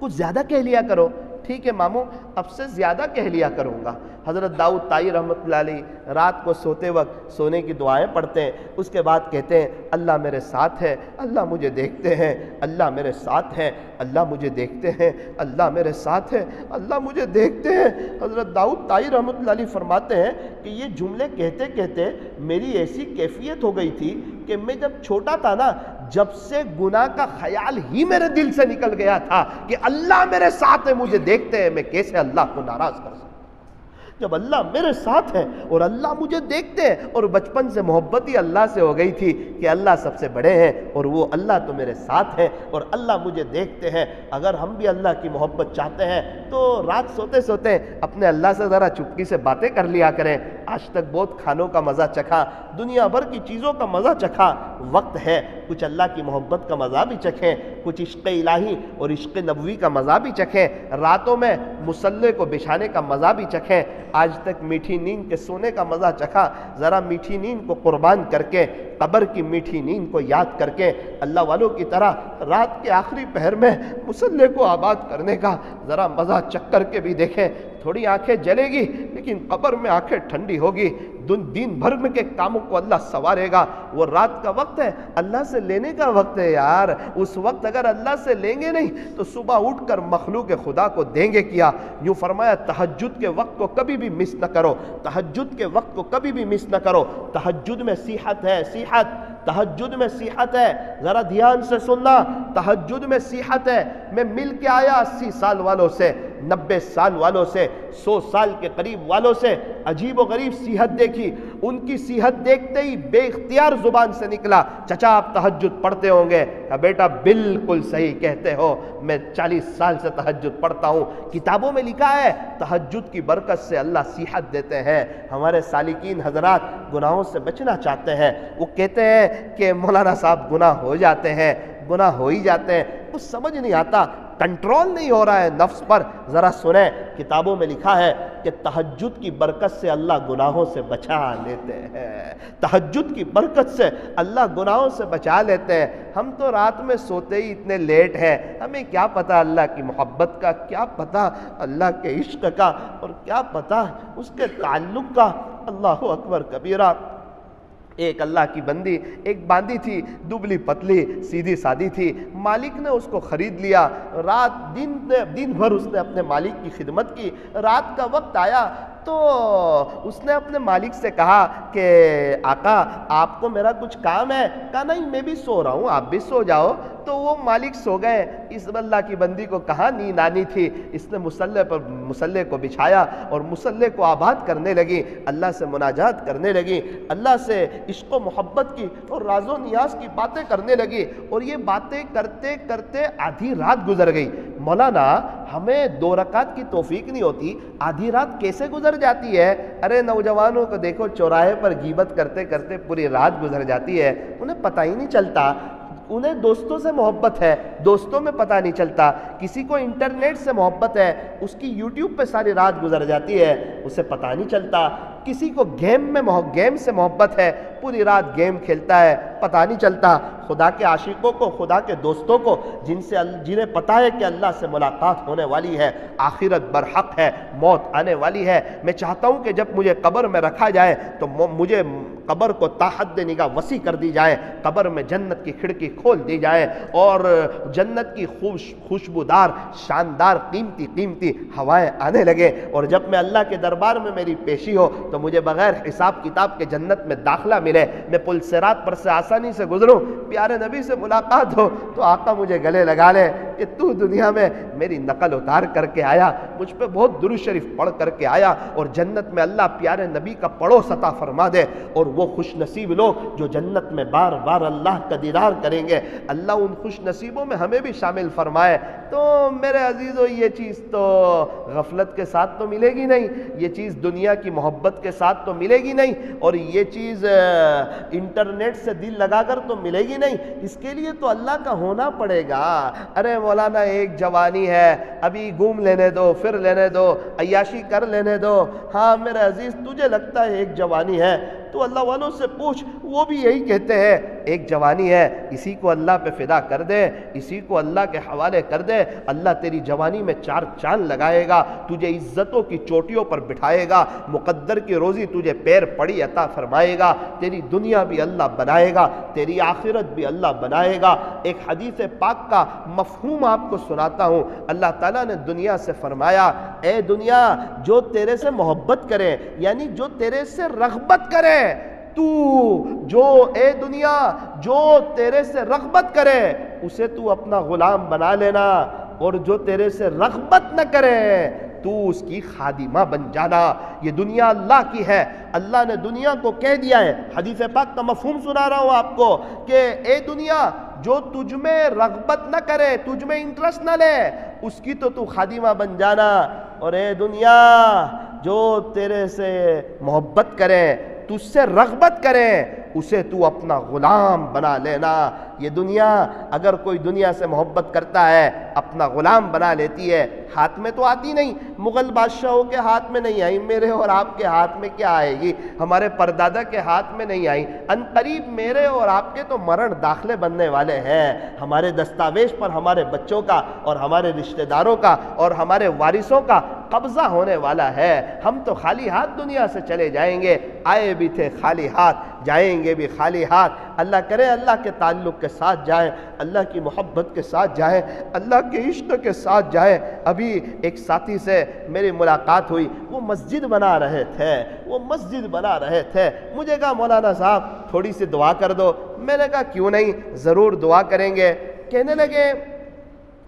کچھ زیادہ کہہ لیا کرو۔ ٹھیک ہے ماموں اب سے زیادہ کہہ لیا کروں گا۔ حضرت داؤد طائی رحمۃ اللہ علیہ رات کو سوتے وقت سونے کی دعائیں پڑھتے ہیں، اس کے بعد کہتے ہیں اللہ میرے ساتھ ہے، اللہ مجھے دیکھتے ہیں، اللہ میرے ساتھ ہے، اللہ مجھے دیکھتے ہیں، اللہ میرے ساتھ ہے، اللہ مجھے دیکھتے ہیں۔ حضرت داؤد طائی رحمۃ اللہ علیہ فرماتے ہیں کہ یہ جملے کہتے کہتے میری ایسی کیفیت ہو گئی تھی کہ میں جب چھوٹا تھا نا، جب سے گناہ کا خیال ہی میرے دل سے نکل گیا تھا کہ اللہ میرے ساتھ ہے، مجھے دیکھتے ہیں، میں کیسے اللہ کو ناراض کر سکتا؟ جب اللہ میرے ساتھ ہے اور اللہ مجھے دیکھتے ہیں، اور بچپن سے محبت ہی اللہ سے ہو گئی تھی کہ اللہ سب سے بڑے ہیں اور وہ اللہ تو میرے ساتھ ہے اور اللہ مجھے دیکھتے ہیں۔ اگر ہم بھی اللہ کی محبت چاہتے ہیں تو رات سوتے سوتے اپنے اللہ سے ذرا چپکی سے باتیں کر لیا کریں۔ آج تک بہت کھانوں کا مزہ چکھا، دنیا بھر کی چیزوں کا مزہ چکھا، وقت ہے کچھ اللہ کی محبت کا مزہ بھی چکھیں، کچھ عشق الہی اور عشق نبوی کا مزہ بھی چکھیں، راتوں میں مصلے کو بچھانے کا مزہ بھی چکھیں۔ آج تک میٹھی نیند کے سونے کا مزہ چکھا، ذرا میٹھی نیند کو قربان کر کے، قبر کی میٹھی نیند کو یاد کر کے اللہ والوں کی طرح رات کے آخری پہر میں مصلے کو آباد کرنے کا ذرا مزہ چکھ کر کے بھی دیکھیں۔ تھوڑی آنکھیں جلے گی لیکن قبر میں آنکھیں ٹھنڈی ہوگی، دن بھر میں کے کاموں کو اللہ سنوارے گا۔ وہ رات کا وقت ہے، اللہ سے لینے کا وقت ہے یار۔ اس وقت اگر اللہ سے لیں گے نہیں تو صبح اٹھ کر مخلوق خدا کو دیں گے کیا؟ یوں فرمایا تہجد کے وقت کو کبھی بھی مس نہ کرو، تہجد کے وقت کو کبھی بھی مس نہ کرو۔ تہجد میں صحت ہے، صحت تہجد میں صحت ہے، ذرا دھیان سے سننا، تہجد میں صحت ہے۔ میں مل کے آیا 80 سال والوں سے، 90 سال والوں سے، 100 سال کے قریب والوں سے، عجیب و غریب صحت دیکھی۔ ان کی صحت دیکھتے ہی بے اختیار زبان سے نکلا چچا آپ تہجد پڑھتے ہوں گے؟ کہا بیٹا بالکل صحیح کہتے ہو، میں 40 سال سے تہجد پڑھتا ہوں۔ کتابوں میں لکھا ہے تہجد کی برکت سے اللہ صحت دیتے ہیں۔ ہمارے سالکین حضرات گناہوں سے بچنا چاہتے ہیں، وہ کہتے ہیں کہ مولانا صاحب گناہ ہو جاتے ہیں، گناہ ہو ہی جاتے ہیں، کچھ سمجھ نہیں آتا، کنٹرول نہیں ہو رہا ہے نفس پر۔ ذرا سنیں کتابوں میں لکھا ہے کہ تہجد کی برکت سے اللہ گناہوں سے بچا لیتے ہیں، تہجد کی برکت سے اللہ گناہوں سے بچا لیتے ہیں۔ ہم تو رات میں سوتے ہی اتنے لیٹ ہیں، ہمیں کیا پتہ اللہ کی محبت کا، کیا پتہ اللہ کے عشق کا، اور کیا پتہ اس کے تعلق کا۔ اللہ اکبر کبیرہ۔ ایک اللہ کی بندی، ایک باندی تھی، دبلی پتلی سیدھی سادی تھی، مالک نے اس کو خرید لیا، رات دن بھر اس نے اپنے مالک کی خدمت کی۔ رات کا وقت آیا تو اس نے اپنے مالک سے کہا کہ آقا آپ کو میرا کچھ کام ہے؟ کہا نہیں میں بھی سو رہا ہوں، آپ بھی سو جاؤ۔ تو وہ مالک سو گئے۔ اس اللہ کی بندی کو کہاں نیند آنی تھی، اس نے مصلے کو بچھایا اور مصلے کو آباد کرنے لگی، اللہ سے مناجات کرنے لگی، اللہ سے عشق و محبت کی اور راز و نیاز کی باتیں کرنے لگی، اور یہ باتیں کرتے کرتے آدھی رات گزر گئی۔ مولانا ہمیں 2 رکعت کی توفیق نہیں ہوتی، آدھی رات کیسے گزر جاتی ہے؟ ارے نوجوانوں کو دیکھو چوراہے پر غیبت کرتے کرتے پوری رات گزر جاتی ہے، انہیں پتہ ہی نہیں چلتا۔ انہیں دوستوں سے محبت ہے، دوستوں میں پتہ نہیں چلتا۔ کسی کو انٹرنیٹ سے محبت ہے، اس کی یوٹیوب پہ ساری رات گزر جاتی ہے، اسے پتہ نہیں چلتا۔ کسی کو گیم سے محبت ہے، پوری رات گیم کھیلتا ہے، پتہ نہیں چلتا. خدا کے عاشقوں کو, خدا کے دوستوں کو, جنہیں پتہ ہے کہ اللہ سے ملاقات ہونے والی ہے, آخرت برحق ہے, موت آنے والی ہے. میں چاہتا ہوں کہ جب مجھے قبر میں رکھا جائے تو مجھے قبر کو تاحد نگاہ وسیع کر دی جائے, قبر میں جنت کی کھڑکی کھول دی جائے اور جنت کی خوشبودار, شاندار, قیمتی ہوائیں آنے لگے, اور جب میں اللہ کے دربار میں میری پیشی ہو تو مجھے بغیر حساب کتاب کے جنت میں داخلہ ملے, میں پل صراط پر سے آسانی سے گزروں, پیارے نبی سے ملاقات ہو تو آقا مجھے گلے لگا لے کہ تو دنیا میں میری نقل اتار کر کے آیا, مجھ پہ بہت درود شریف پڑھ کر کے آیا, اور جنت میں اللہ پیارے نبی کا پڑوس عطا فرما دے. اور وہ خوش نصیب لوگ جو جنت میں بار بار اللہ کا دیدار کریں گے, اللہ ان خوش نصیبوں میں ہمیں بھی شامل فرمائے. تو میرے عزیزو, یہ چیز تو غفلت کے ساتھ تو ملے گی نہیں, یہ چیز دنیا کی محبت کے ساتھ تو ملے گی نہیں, اور یہ چیز انٹرنیٹ سے دل لگا کر تو ملے گی نہیں. اس کے لیے تو اللہ کا ہونا پڑے گا. ارے مولانا ایک جوانی ہے, ابھی گھوم لینے دو, پھر لینے دو, عیاشی کر لینے دو. ہاں میرے عزیز, تجھے لگتا ہے ایک جوانی ہے, تو اللہ والوں سے پوچھ, وہ بھی یہی کہتے ہیں ایک جوانی ہے, اسی کو اللہ پہ فدا کر دے, اسی کو اللہ کے حوالے کر دے, اللہ تیری جوانی میں 4 چاند لگائے گا, تجھے عزتوں کی چوٹیوں پر بٹھائے گا, مقدر کی روزی تجھے پیر پڑی عطا فرمائے گا, تیری دنیا بھی اللہ بنائے گا, تیری آخرت بھی اللہ بنائے گا. ایک حدیث پاک کا مفہوم آپ کو سناتا ہوں. اللہ تعالیٰ نے دنیا سے فرمایا, اے دنیا, جو تیرے سے محبت کرے, یعنی جو تیرے سے رغبت کرے, اے دنیا, جو تیرے سے رغبت کرے اسے تو اپنا غلام بنا لینا, اور جو تیرے سے رغبت نہ کرے تو اس کی خادمہ بن جانا. یہ دنیا اللہ کی ہے, اللہ نے دنیا کو کہہ دیا ہے. حدیث پاک کا مفہوم سنا رہا ہوں آپ کو کہ اے دنیا, جو تجھ میں رغبت نہ کرے, تجھ میں انٹرسٹ نہ لے, اس کی تو خادمہ بن جانا. اور اے دنیا, جو تیرے سے محبت کرے, تجھ سے رغبت کرے, اسے تو اپنا غلام بنا لینا. یہ دنیا, اگر کوئی دنیا سے محبت کرتا ہے اپنا غلام بنا لیتی ہے. ہاتھ میں تو آتی نہیں, مغل بادشاہوں کے ہاتھ میں نہیں آئی, میرے اور آپ کے ہاتھ میں کیا آئے گی, ہمارے پردادا کے ہاتھ میں نہیں آئی. ان قریب میرے اور آپ کے تو مرن داخلے بننے والے ہیں. ہمارے دستاویز پر ہمارے بچوں کا اور ہمارے رشتہ داروں کا اور ہمارے وارثوں کا قبضہ ہونے والا ہے. ہم تو خالی ہاتھ دنیا سے چلے جائیں گے, آئے بھی تھے خالی ہاتھ, جائیں گے بھی خالی ہاتھ. اللہ کرے اللہ کے تعلق کے ساتھ جائیں, اللہ کی محبت کے ساتھ جائیں, اللہ کے عشق کے ساتھ جائیں. ابھی ایک ساتھی سے میری ملاقات ہوئی, وہ مسجد بنا رہے تھے, مجھے کہا مولانا صاحب تھوڑی سی دعا کر دو. میں نے کہا کیوں نہیں, ضرور دعا کریں گے. کہنے لگے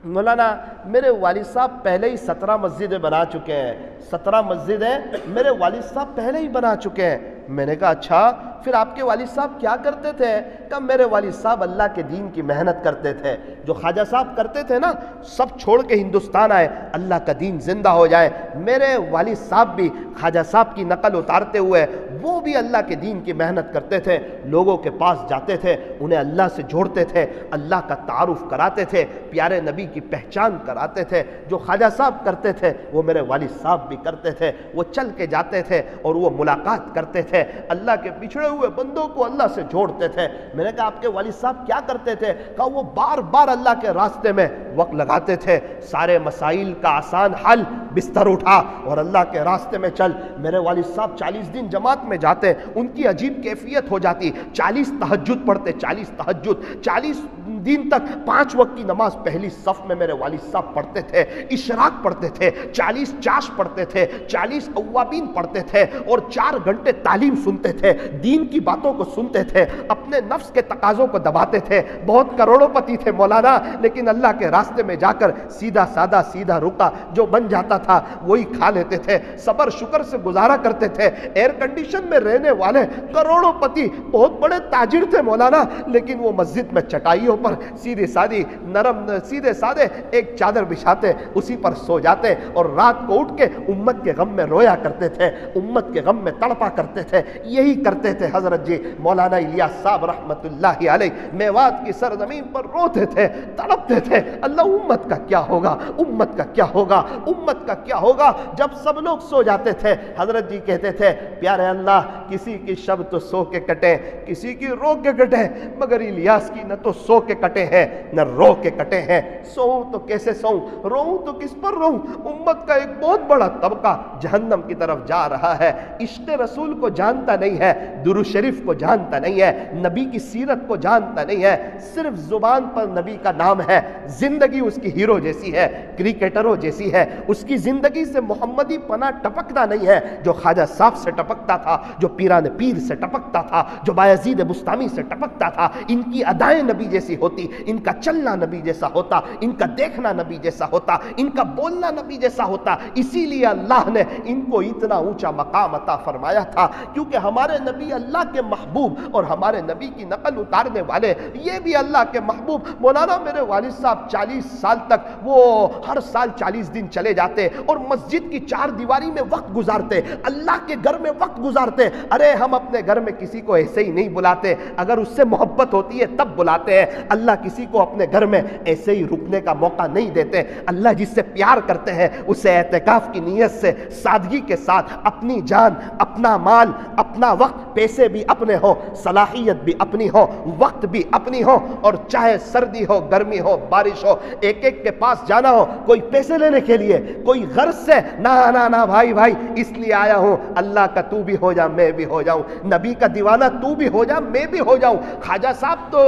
مولانا میرے والد صاحب پہلے ہی 17 مسجدیں بنا چکے ہیں, 17 مسجدیں میرے والد صاحب پہلے ہی بنا چکے ہیں. میں نے کہا اچھا, پھر آپ کے والد صاحب کیا کرتے تھے؟ کہ میرے والد صاحب اللہ کے دین کی محنت کرتے تھے. جو خواجہ صاحب کرتے تھے نا, سب چھوڑ کے ہندوستان آئے, اللہ کا دین زندہ ہو جائے. میرے والد صاحب بھی خواجہ صاحب کی نقل اتارتے ہوئے وہ بھی اللہ کے دین کی محنت کرتے تھے, لوگوں کے پاس جاتے تھے, انہیں اللہ سے جوڑتے تھے, اللہ کا تعارف کراتے تھے, پیارے نبی کی پہچان کراتے تھے. جو خواجہ صاحب کرتے تھے وہ میرے والد صاحب بھی کرتے تھے. وہ چل کے جاتے تھے اور وہ ملاقات کرتے تھے, اللہ کے بچھڑے ہوئے بندوں کو اللہ سے جوڑتے تھے. میں نے کہا آپ کے والد صاحب کیا کرتے تھے؟ کہا وہ بار بار اللہ کے راستے میں وقت لگاتے تھے. سارے مسائل کا آسان حل, بستر اٹھا اور اللہ کے راستے میں چل. میرے والد صاحب 40 دن جماعت میں جاتے, ان کی عجیب کیفیت ہو جاتی. 40 تہجد پڑھتے, 40 تہجد, 40 دن تک 5 وقت کی نماز پہلی صف میں میرے والد صاحب پڑھتے تھے. اشراق پڑھتے تھے, 40 چاش پڑھتے تھے, 40 اوابین پڑھتے تھے, اور 4 گھنٹے تعلیم سنتے تھے, دین کی باتوں کو سنتے تھے, اپنے نفس کے تقاضوں کو دباتے تھے. بہت کروڑوں پتی تھے مولانا, لیکن اللہ کے راستے میں جا کر سیدھا سادہ سیدھا رکا جو بن جاتا تھا وہی کھا لیتے تھے. صبر شکر سے گزارا کرتے تھے. ایئر کنڈیشن میں رہنے والے کروڑوں پتی, بہت بڑے تاجر تھے مولانا, لیکن وہ مسجد میں چٹائیوں پر سیدھی سادی نرم سیدھے سادے ایک چادر بچھاتے, اسی پر سو جاتے, اور رات کو اٹھ کے امت کے غم میں رویا کرتے تھے, امت کے غم میں تڑپا کرتے تھے. یہی کرتے تھے حضرت جی مولانا الیاس صاحب رحمت اللہ علیہ. میوات کی سرزمین پر روتے تھے, تڑپتے تھے, اللہ امت کا کیا ہوگا, امت کا کیا ہوگا, امت کا کا کیا ہوگا جب سب لوگ سو جاتے تھے؟ حضرت جی کہتے تھے پیارے اللہ کسی کی شب تو سو کے کٹے, کسی کی رو کے کٹے, مگر الیاس کی نہ تو سو کے کٹے ہیں نہ رو کے کٹے ہیں. سوؤں تو کیسے سوؤں, روؤں تو کس پر روؤں؟ امت کا ایک بہت بڑا طبقہ جہنم کی طرف جا رہا ہے, عشق رسول کو جانتا نہیں ہے, درود شریف کو جانتا نہیں ہے, نبی کی سیرت کو جانتا نہیں ہے, صرف زبان پر نبی کا نام ہے, زندگی اس کی ہیرو جیسی ہے, کرکٹروں جیسی ہے, اس کی زندگی سے محمدی پناہ ٹپکتا نہیں ہے جو خواجہ صاحب سے ٹپکتا تھا, جو پیران پیر سے ٹپکتا تھا, جو بایزید بستامی سے ٹپکتا تھا. ان کی ادائیں نبی جیسی ہوتی, ان کا چلنا نبی جیسا ہوتا, ان کا دیکھنا نبی جیسا ہوتا, ان کا بولنا نبی جیسا ہوتا. اسی لیے اللہ نے ان کو اتنا اونچا مقام عطا فرمایا تھا, کیونکہ ہمارے نبی اللہ کے محبوب اور ہمارے نبی کی نقل اتارنے والے یہ بھی اللہ کے محبوب. مولانا میرے والد صاحب 40 سال تک وہ ہر سال 40 دن چلے جاتے اور مسجد کی 4 دیواری میں وقت گزارتے, اللہ کے گھر میں وقت گزارتے. ارے ہم اپنے گھر میں کسی کو ایسے ہی نہیں بلاتے, اگر اس سے محبت ہوتی ہے تب بلاتے ہیں. اللہ کسی کو اپنے گھر میں ایسے ہی رکنے کا موقع نہیں دیتے. اللہ جس سے پیار کرتے ہیں اسے اعتکاف کی نیت سے سادگی کے ساتھ اپنی جان, اپنا مال, اپنا وقت, پیسے بھی اپنے ہو, صلاحیت بھی اپنی ہو, وقت بھی اپنی ہو, اور چاہے سردی ہو, گرمی ہو, بارش ہو, ایک ایک کے پاس جانا ہو, کوئی پیسے لینے کے لیے, کوئی غرض سے, نہ بھائی اس لیے آیا ہوں, اللہ کا تو بھی ہو جا میں بھی ہو جاؤں, نبی کا دیوانہ تو بھی ہو جا میں بھی ہو جاؤں. خواجہ صاحب تو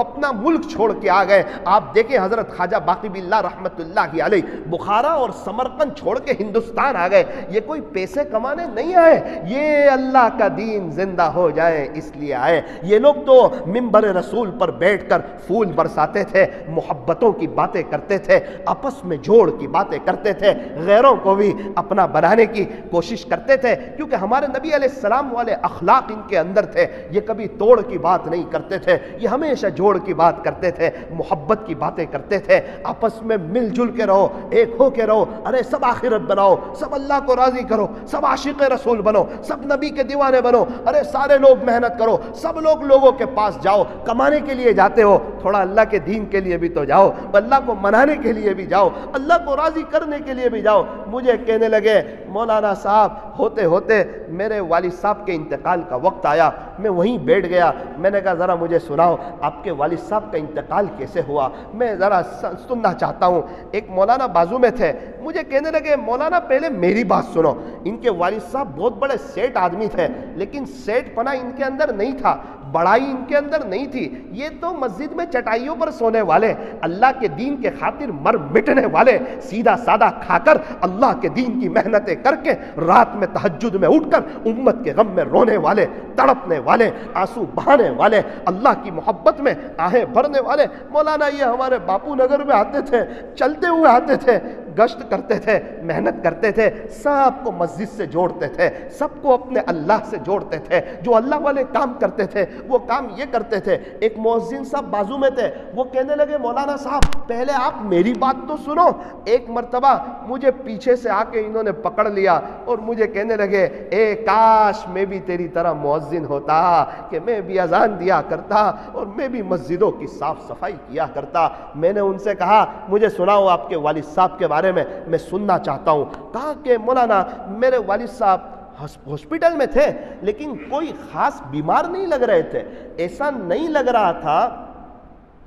اپنا ملک چھوڑ کے آ گئے. آپ دیکھیں حضرت خواجہ باقی باللہ رحمت اللہ علیہ بخارا اور سمرقند چھوڑ کے ہندوستان آ گئے. یہ کوئی پیسے کمانے نہیں آئے, یہ اللہ کا دین زندہ ہو جائے اس لیے آئے. یہ لوگ تو منبر رسول پر بیٹھ کر پھول برساتے تھے, محبتوں کی باتیں کرتے تھے, آپس میں جوڑ کی باتیں کرتے تھے, غیروں کو بھی اپنا بنانے کی کوشش کرتے تھے, کیونکہ ہمارے نبی علیہ السلام والے اخلاق ان کے اندر تھے. یہ کبھی توڑ کی بات نہیں کرتے تھے, یہ ہمیشہ جوڑ کی بات کرتے تھے, محبت کی باتیں کرتے تھے. آپس میں مل جل کے رہو, ایک ہو کے رہو, ارے سب آخرت بناؤ, سب اللہ کو راضی کرو, سب عاشق رسول بنو, سب نبی کے دیوانے بنو, ارے سارے لوگ محنت کرو, سب لوگ لوگوں کے پاس جاؤ. کمانے کے لیے جاتے ہو, تھوڑا اللہ کے دین کے لیے بھی تو جاؤ, اللہ کو منانے کے لیے بھی جاؤ, اللہ کو راضی کرنے کے لیے بھی جاؤ. مجھے کہنے لگے مولانا صاحب ہوتے ہوتے میرے والد صاحب کے انتقال کا وقت آیا. میں وہیں بیٹھ گیا. میں نے کہا ذرا مجھے سناؤ آپ کے والد صاحب کا انتقال کیسے ہوا, میں ذرا سننا چاہتا ہوں. ایک مولانا بازو میں تھے, مجھے کہنے لگے مولانا پہلے میری بات سنو. ان کے والد صاحب بہت بڑے سیٹ آدمی تھے, لیکن سیٹ پنا ان کے اندر نہیں تھا, بڑائی ان کے اندر نہیں تھی. یہ تو مسجد میں چٹائیوں پر سونے والے, اللہ کے دین کے خاطر مر مٹنے والے, سیدھا سادہ کھا کر اللہ کے دین کی محنتیں کر کے رات میں تہجد میں اٹھ کر امت کے غم میں رونے والے, تڑپنے والے, آنسو بہانے والے, اللہ کی محبت میں آہیں بھرنے والے. مولانا یہ ہمارے باپو نگر میں آتے تھے, چلتے ہوئے آتے تھے, گشت کرتے تھے, محنت کرتے تھے, سب کو مسجد سے جوڑتے تھے, سب کو اپنے اللہ سے جوڑتے تھے. جو اللہ والے کام کرتے تھے وہ کام یہ کرتے تھے. ایک مؤذن صاحب بازو میں تھے, وہ کہنے لگے مولانا صاحب پہلے آپ میری بات تو سنو. ایک مرتبہ مجھے پیچھے سے آ کے انہوں نے پکڑ لیا اور مجھے کہنے لگے اے کاش میں بھی تیری طرح مؤذن ہوتا, کہ میں بھی اذان دیا کرتا اور میں بھی مسجدوں کی صاف صفائی کیا کرتا. میں نے ان سے کہا مجھے سناؤ آپ کے والد صاحب کے بارے میں سننا چاہتا ہوں. کہا کہ مولانا میرے والد صاحب ہاسپٹل میں تھے, لیکن کوئی خاص بیمار نہیں لگ رہے تھے. ایسا نہیں لگ رہا تھا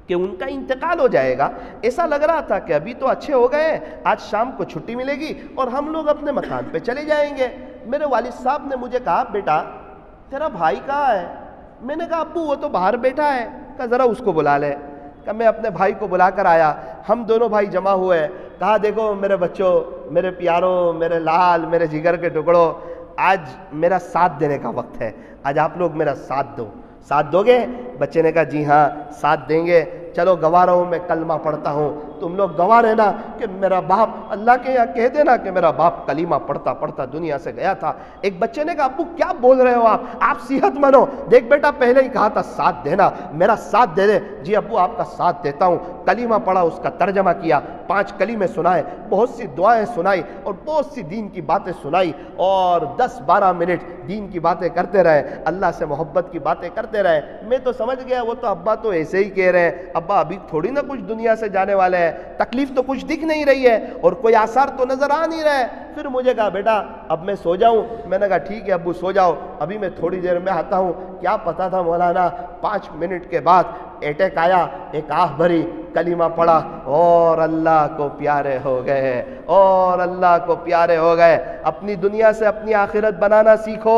کہ ان کا انتقال ہو جائے گا, ایسا لگ رہا تھا کہ ابھی تو اچھے ہو گئے, آج شام کو چھٹی ملے گی اور ہم لوگ اپنے مکان پہ چلے جائیں گے. میرے والد صاحب نے مجھے کہا بیٹا تیرا بھائی کہاں ہے؟ میں نے کہا ابو وہ تو باہر بیٹھا ہے. کہا ذرا اس کو بلا لے. کہ میں اپنے بھائی کو بلا کر آیا, ہم دونوں بھائی جمع ہوئے. کہا دیکھو میرے بچوں, میرے پیاروں, میرے لال, میرے جگر کے ٹکڑوں, آج میرا ساتھ دینے کا وقت ہے. آج آپ لوگ میرا ساتھ دو. ساتھ دو گے؟ بچے نے کہا جی ہاں ساتھ دیں گے. چلو گواہ رہو, میں کلمہ پڑھتا ہوں, تم لوگ گواہ رہنا کہ میرا باپ, اللہ کے یہاں کہہ دینا کہ میرا باپ کلمہ پڑھتا پڑھتا دنیا سے گیا تھا. ایک بچے نے کہا ابو کیا بول رہے ہو آپ صحت مند ہو. دیکھ بیٹا پہلے ہی کہا تھا ساتھ دینا, میرا ساتھ دے دے. جی ابو آپ کا ساتھ دیتا ہوں. کلمہ پڑھا, اس کا ترجمہ کیا, 5 کلمے سنائے, بہت سی دعائیں سنائی اور بہت سی دین کی باتیں سنائی, اور 10-12 منٹ دین کی باتیں کرتے رہے, اللہ سے محبت کی باتیں کرتے رہے. میں تو سمجھ گیا وہ تو ابا تو ایسے ہی کہہ رہے ہیں, ابا ابھی تھوڑی نہ کچھ دنیا سے جانے والے ہیں, ہے, تکلیف تو کچھ دکھ نہیں رہی ہے اور کوئی آثار تو نظر آ نہیں رہا ہے. پھر مجھے کہا بیٹا اب میں سو جاؤں. میں نے کہا ٹھیک ہے ابو سو جاؤ, ابھی میں تھوڑی دیر میں آتا ہوں. کیا پتا تھا مولانا 5 منٹ کے بعد اٹیک آیا, ایک آہ بھری, کلمہ پڑھا اور اللہ کو پیارے ہو گئے, اور اللہ کو پیارے ہو گئے. اپنی دنیا سے اپنی آخرت بنانا سیکھو,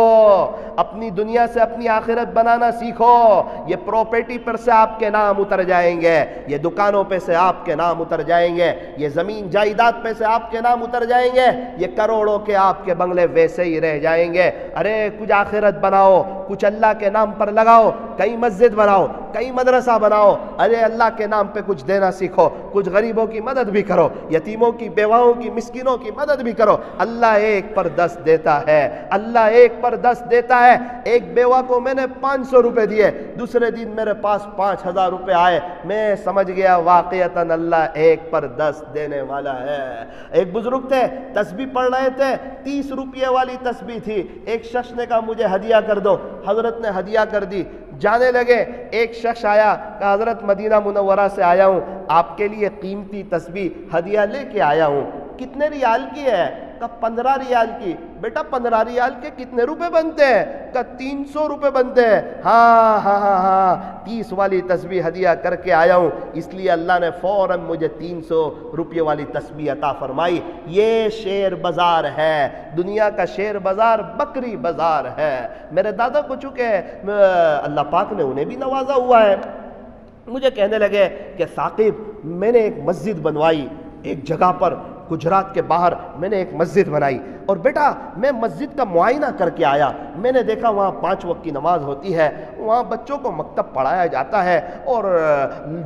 اپنی دنیا سے اپنی آخرت بنانا سیکھو. یہ پراپرٹی پر سے آپ کے نام اتر جائیں گے, یہ دکانوں پہ سے آپ کے نام اتر جائیں گے, یہ زمین جائیداد پہ سے آپ کے نام اتر جائیں گے, یہ کروڑوں کے آپ کے بنگلے ویسے ہی رہ جائیں گے. ارے کچھ آخرت بناؤ, کچھ اللہ کے نام پر لگاؤ, کئی مسجد بناؤ, کئی مدرسہ بناؤ. ارے اللہ کے نام پہ کچھ دینا سیکھو, کچھ غریبوں کی مدد بھی کرو, یتیموں کی, بیواؤں کی, مسکینوں کی مدد بھی کرو. اللہ 1 پر 10 دیتا ہے, اللہ 1 پر 10 دیتا ہے. ایک بیوہ کو میں نے 500 روپے دیے, دوسرے دن میرے پاس 5000 روپے آئے. میں سمجھ گیا واقعتاً اللہ 1 پر 10 دینے والا ہے. ایک بزرگ تھے, تسبیح پڑھ رہے تھے, 30 روپے والی تسبیح تھی. ایک شخص نے کہا مجھے ہدیہ کر دو. حضرت نے ہدیہ کر دی. جانے لگے, ایک شخص آیا, کہا حضرت مدینہ منورہ سے آیا ہوں, آپ کے لیے قیمتی تسبیح ہدیہ لے کے آیا ہوں. کتنے ریال کی ہے؟ کہا 15 ریال کی. بیٹا 15 ریال کے کتنے روپے بنتے ہیں؟ کہا 300 روپے بنتے ہیں. ہاں ہاں ہاں ہاں 30 والی تسبیح ہدیہ کر کے آیا ہوں, اس لیے اللہ نے فوراً مجھے 300 روپے والی تسبیح عطا فرمائی. یہ شیر بازار ہے, دنیا کا شیر بازار بکری بازار ہے. میرے دادا کو چکے اللہ پاک نے انہیں بھی نوازا ہوا ہے. مجھے کہنے لگے کہ ثاقب میں نے ایک مسجد بنوائی ایک جگہ پر, گجرات کے باہر میں نے ایک مسجد بنائی, اور بیٹا میں مسجد کا معائنہ کر کے آیا. میں نے دیکھا وہاں 5 وقت کی نماز ہوتی ہے, وہاں بچوں کو مکتب پڑھایا جاتا ہے, اور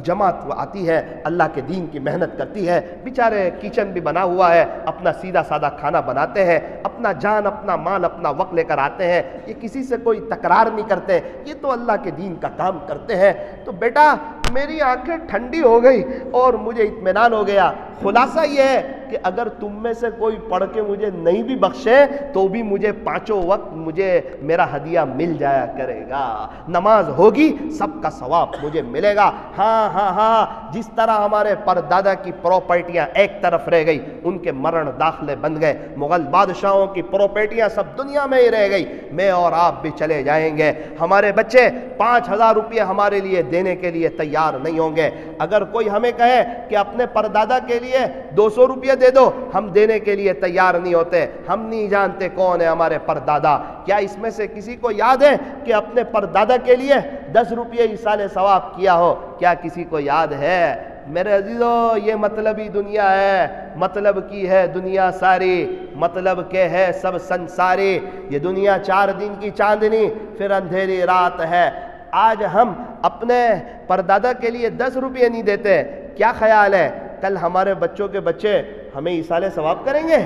جماعت آتی ہے, اللہ کے دین کی محنت کرتی ہے. بیچارے کچن بھی بنا ہوا ہے, اپنا سیدھا سادہ کھانا بناتے ہیں, اپنا جان اپنا مال اپنا وقت لے کر آتے ہیں. یہ کسی سے کوئی تکرار نہیں کرتے, یہ تو اللہ کے دین کا کام کرتے ہیں. تو بیٹا میری آنکھیں ٹھنڈی ہو گئی اور مجھے اطمینان ہو گیا. خلاصہ یہ ہے کہ اگر تم میں سے کوئی پڑھ کے مجھے نہیں بھی بخشے تو بھی مجھے 5 وقت مجھے میرا ہدیہ مل جایا کرے گا. نماز ہوگی سب کا ثواب مجھے ملے گا. ہاں ہاں ہاں جس طرح ہمارے پردادا کی پراپرٹیاں ایک طرف رہ گئی, ان کے مرن داخلے بن گئے, مغل بادشاہوں کی پراپرٹیاں سب دنیا میں ہی رہ گئی, میں اور آپ بھی چلے جائیں گے. ہمارے بچے 5000 روپے ہمارے لیے دینے کے لیے تیار نہیں ہوں گے. اگر کوئی ہمیں کہے کہ اپنے پردادا کے لیے 200 روپے دے دو, ہم دینے کے لیے تیار نہیں ہوتے. ہم نہیں جانتے کون ہے ہمارے پردادا. کیا اس میں سے کسی کو یاد ہے کہ اپنے پردادا کے لیے 10 روپے ایصال ثواب کیا ہو؟ کیا کسی کو یاد ہے؟ میرے عزیزو یہ مطلبی دنیا ہے, مطلب کی ہے دنیا ساری, مطلب کے ہے سب سنساری. یہ دنیا 4 دن کی چاندنی پھر اندھیری رات ہے. آج ہم اپنے پردادا کے لیے 10 روپے نہیں دیتے. کیا خیال ہے کل ہمارے بچوں کے بچے ہمیں ایصال ثواب کریں گے؟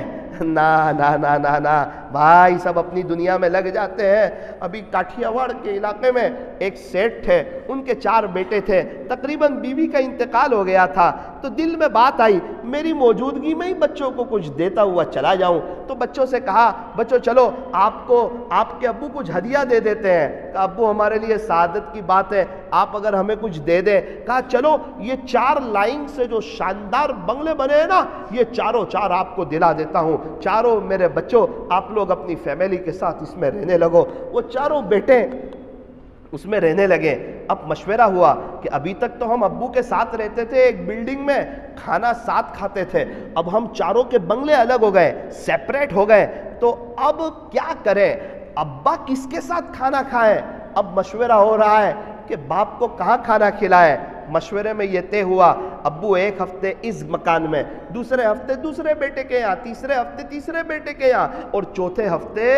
نا نا نا نا نا بھائی, سب اپنی دنیا میں لگ جاتے ہیں. ابھی کاٹھیا واڑ کے علاقے میں ایک سیٹ تھے, ان کے 4 بیٹے تھے, تقریباً بیوی کا انتقال ہو گیا تھا. تو دل میں بات آئی میری موجودگی میں ہی بچوں کو کچھ دیتا ہوا چلا جاؤں. تو بچوں سے کہا بچوں چلو آپ کے ابو کچھ ہدیہ دے دیتے ہیں. کہا ابو ہمارے لیے سعادت کی بات ہے, آپ اگر ہمیں کچھ دے دیں. کہا چلو یہ 4 لائن سے جو شاندار بنگلے بنے ہیں نا, یہ 4 آپ کو دلا دیتا ہوں. چاروں میرے بچوں آپ لوگ اپنی فیملی کے ساتھ اس میں رہنے لگو. وہ 4 بیٹے اس میں رہنے لگے. اب مشورہ ہوا کہ ابھی تک تو ہم ابو کے ساتھ رہتے تھے, ایک بلڈنگ میں کھانا ساتھ کھاتے تھے, اب ہم 4 کے بنگلے الگ ہو گئے, سیپریٹ ہو گئے. تو اب کیا کریں, ابا کس کے ساتھ کھانا کھائیں؟ اب مشورہ ہو رہا ہے کہ باپ کو کہاں کھانا کھلائے. مشورے میں یہ طے ہوا ابو ایک ہفتے اس مکان میں, دوسرے ہفتے دوسرے بیٹے کے یہاں, تیسرے ہفتے تیسرے بیٹے کے یہاں, اور چوتھے ہفتے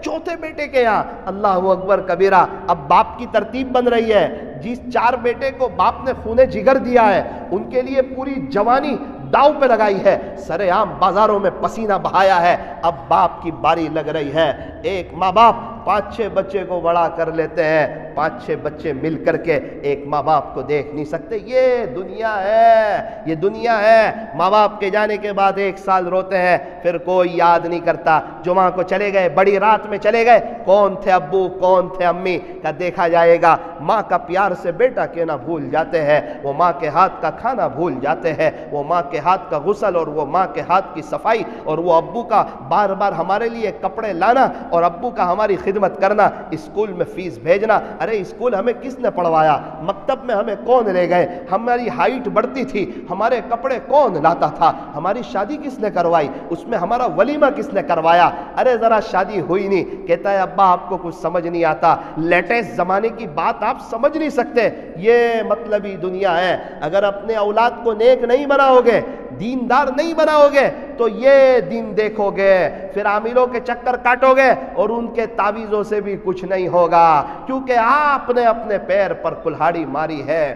چوتھے بیٹے کے یہاں. اللہ اکبر کبیرہ. اب باپ کی ترتیب بن رہی ہے. جس 4 بیٹے کو باپ نے خون جگر دیا ہے ان کے لیے پوری جوانی داؤ پہ لگائی ہے, سرے عام بازاروں میں پسینہ بہایا ہے. اب باپ کی باری لگ رہی ہے. ایک ماں باپ 5 6 بچے کو بڑا کر لیتے ہیں، 5 6 بچے مل کر کے ایک ماں باپ کو دیکھ نہیں سکتے۔ یہ دنیا ہے، یہ دنیا ہے۔ ماں باپ کے جانے کے بعد 1 سال روتے ہیں، پھر کوئی یاد نہیں کرتا۔ جمعہ کو چلے گئے، بڑی رات میں چلے گئے، کون تھے ابو کون تھے امی کا دیکھا جائے گا۔ ماں کا پیار سے بیٹا کہنا بھول جاتے ہیں، وہ ماں کے ہاتھ کا کھانا بھول جاتے ہیں، وہ ماں کے ہاتھ کا غسل اور وہ ماں کے ہاتھ کی صفائی اور وہ ابو کا بار بار ہمارے لیے کپڑے لانا اور ابو کا ہماری خدمت کرنا، اسکول میں فیس بھیجنا۔ ارے اسکول ہمیں کس نے پڑھوایا؟ مکتب میں ہمیں کون لے گئے؟ ہماری ہائٹ بڑھتی تھی، ہمارے کپڑے کون لاتا تھا؟ ہماری شادی کس نے کروائی؟ اس میں ہمارا ولیمہ کس نے کروایا؟ ارے ذرا شادی ہوئی نہیں، کہتا ہے ابا آپ کو کچھ سمجھ نہیں آتا، لیٹسٹ زمانے کی بات آپ سمجھ نہیں سکتے۔ یہ مطلبی دنیا ہے۔ اگر اپنے اولاد کو نیک نہیں بناؤ گے، دیندار نہیں بناؤ گے تو یہ دن دیکھو گے، پھر عاملوں کے چکر کاٹو گے اور ان کے تعویذوں سے بھی کچھ نہیں ہوگا، کیونکہ آپ نے اپنے پیر پر کلہاڑی ماری ہے۔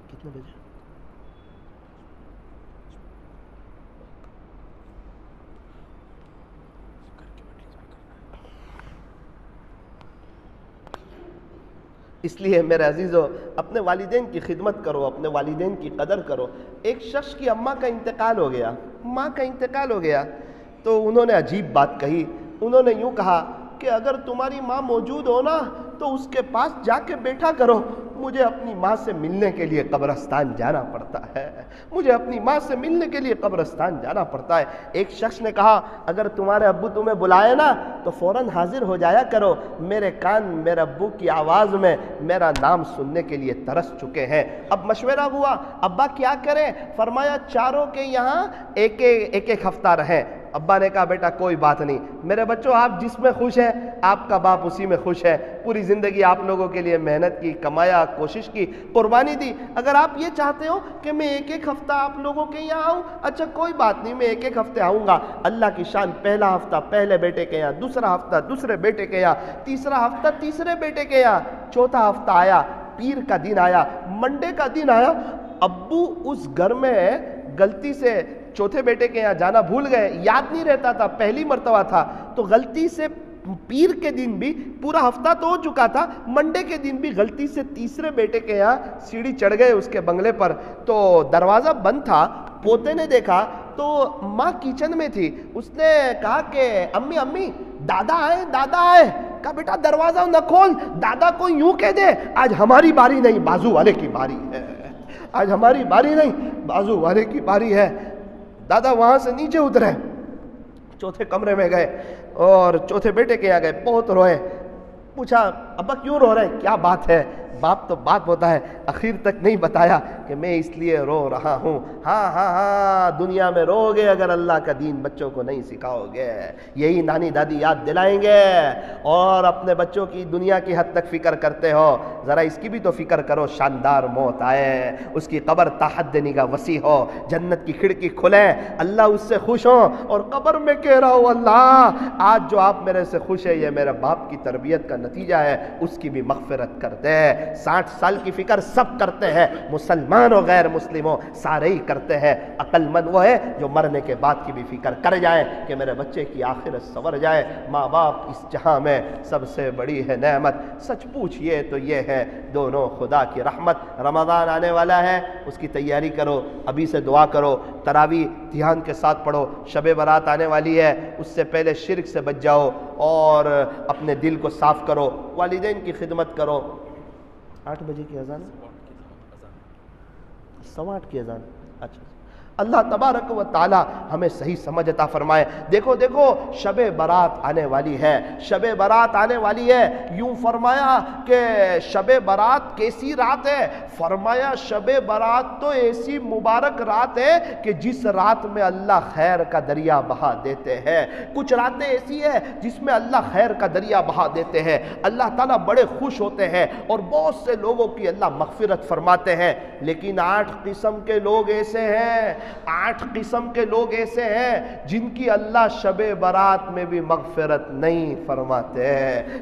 کتنے بجے؟ اس لیے میرے عزیزو اپنے والدین کی خدمت کرو، اپنے والدین کی قدر کرو۔ ایک شخص کی اماں کا انتقال ہو گیا، ماں کا انتقال ہو گیا، تو انہوں نے عجیب بات کہی۔ انہوں نے یوں کہا کہ اگر تمہاری ماں موجود ہو نا تو اس کے پاس جا کے بیٹھا کرو، مجھے اپنی ماں سے ملنے کے لیے قبرستان جانا پڑتا ہے، مجھے اپنی ماں سے ملنے کے لیے قبرستان جانا پڑتا ہے۔ ایک شخص نے کہا اگر تمہارے ابو تمہیں بلائے نا تو فوراً حاضر ہو جایا کرو، میرے کان میرے ابو کی آواز میں میرا نام سننے کے لیے ترس چکے ہیں۔ اب مشورہ ہوا ابا کیا کریں؟ فرمایا چاروں کے یہاں ایک ایک ہفتہ رہیں۔ ابا نے کہا بیٹا کوئی بات نہیں، میرے بچوں آپ جس میں خوش ہیں آپ کا باپ اسی میں خوش ہے، پوری زندگی آپ لوگوں کے لیے محنت کی، کمایا، کوشش کی، قربانی دی۔ اگر آپ یہ چاہتے ہو کہ میں ایک ہفتہ آپ لوگوں کے یہاں آؤں، اچھا کوئی بات نہیں، میں ایک ہفتے آؤں گا۔ اللہ کی شان، پہلا ہفتہ پہلے بیٹے کے یہاں، دوسرا ہفتہ دوسرے بیٹے کے یہاں، تیسرا ہفتہ تیسرے بیٹے کے یہاں، چوتھا ہفتہ آیا، پیر کا دن آیا، منڈے کا دن آیا، ابو اس گھر میں غلطی سے چوتھے بیٹے کے یہاں جانا بھول گئے، یاد نہیں رہتا تھا، پہلی مرتبہ تھا، تو غلطی سے پیر کے دن بھی پورا ہفتہ تو ہو چکا تھا، منڈے کے دن بھی غلطی سے تیسرے بیٹے کے یہاں سیڑھی چڑھ گئے اس کے بنگلے پر، تو دروازہ بند تھا۔ پوتے نے دیکھا تو ماں کچن میں تھی، اس نے کہا کہ امی امی دادا آئے۔ کہا بیٹا دروازہ نہ کھول، دادا کو یوں کہہ دے آج ہماری باری نہیں بازو والے کی باری ہے، آج ہماری باری نہیں بازو والے کی باری ہے۔ دادا وہاں سے نیچے اترے، چوتھے کمرے میں گئے اور چوتھے بیٹے کے یہاں گئے، بہت روئے۔ پوچھا ابا کیوں رو رہے ہیں، کیا بات ہے؟ باپ تو بات ہوتا ہے، اخیر تک نہیں بتایا کہ میں اس لیے رو رہا ہوں۔ ہاں دنیا میں رو گے اگر اللہ کا دین بچوں کو نہیں سکھاؤ گے، یہی نانی دادی یاد دلائیں گے۔ اور اپنے بچوں کی دنیا کی حد تک فکر کرتے ہو، ذرا اس کی بھی تو فکر کرو، شاندار موت آئے، اس کی قبر تا حد نگاہ وسیع ہو، جنت کی کھڑکی کھلے، اللہ اس سے خوش ہو، اور قبر میں کہہ رہا ہوں اللہ آج جو آپ میرے سے خوش ہے یہ میرے باپ کی تربیت کا نتیجہ ہے، اس کی بھی مغفرت کر دے۔ 60 سال کی فکر سب کرتے ہیں، مسلمان و غیر مسلم ہو سارے ہی کرتے ہیں، عقل مند وہ ہے جو مرنے کے بعد کی بھی فکر کر جائے کہ میرے بچے کی آخرت سنور جائے۔ ماں باپ اس جہاں میں سب سے بڑی ہے نعمت، سچ پوچھئے تو یہ ہے دونوں خدا کی رحمت۔ رمضان آنے والا ہے، اس کی تیاری کرو، ابھی سے دعا کرو، تراویح دھیان کے ساتھ پڑھو، شب برات آنے والی ہے، اس سے پہلے شرک سے بچ جاؤ اور اپنے دل کو صاف کرو، والدین کی خدمت کرو۔ 8 بجے کی اذان، 8:15 کی اذان، اچھا اللہ تبارک و تعالی ہمیں صحیح سمجھ عطا فرمائے۔ دیکھو شب برات آنے والی ہے، شب برات آنے والی ہے۔ یوں فرمایا کہ شب برات کیسی رات ہے؟ فرمایا شب برات تو ایسی مبارک رات ہے کہ جس رات میں اللہ خیر کا دریا بہا دیتے ہیں۔ کچھ راتیں ایسی ہیں جس میں اللہ خیر کا دریا بہا دیتے ہیں، اللہ تعالیٰ بڑے خوش ہوتے ہیں اور بہت سے لوگوں کی اللہ مغفرت فرماتے ہیں، لیکن 8 قسم کے لوگ ایسے ہیں 8 قسم کے لوگ ایسے ہیں جن کی اللہ شب برات میں بھی مغفرت نہیں فرماتے،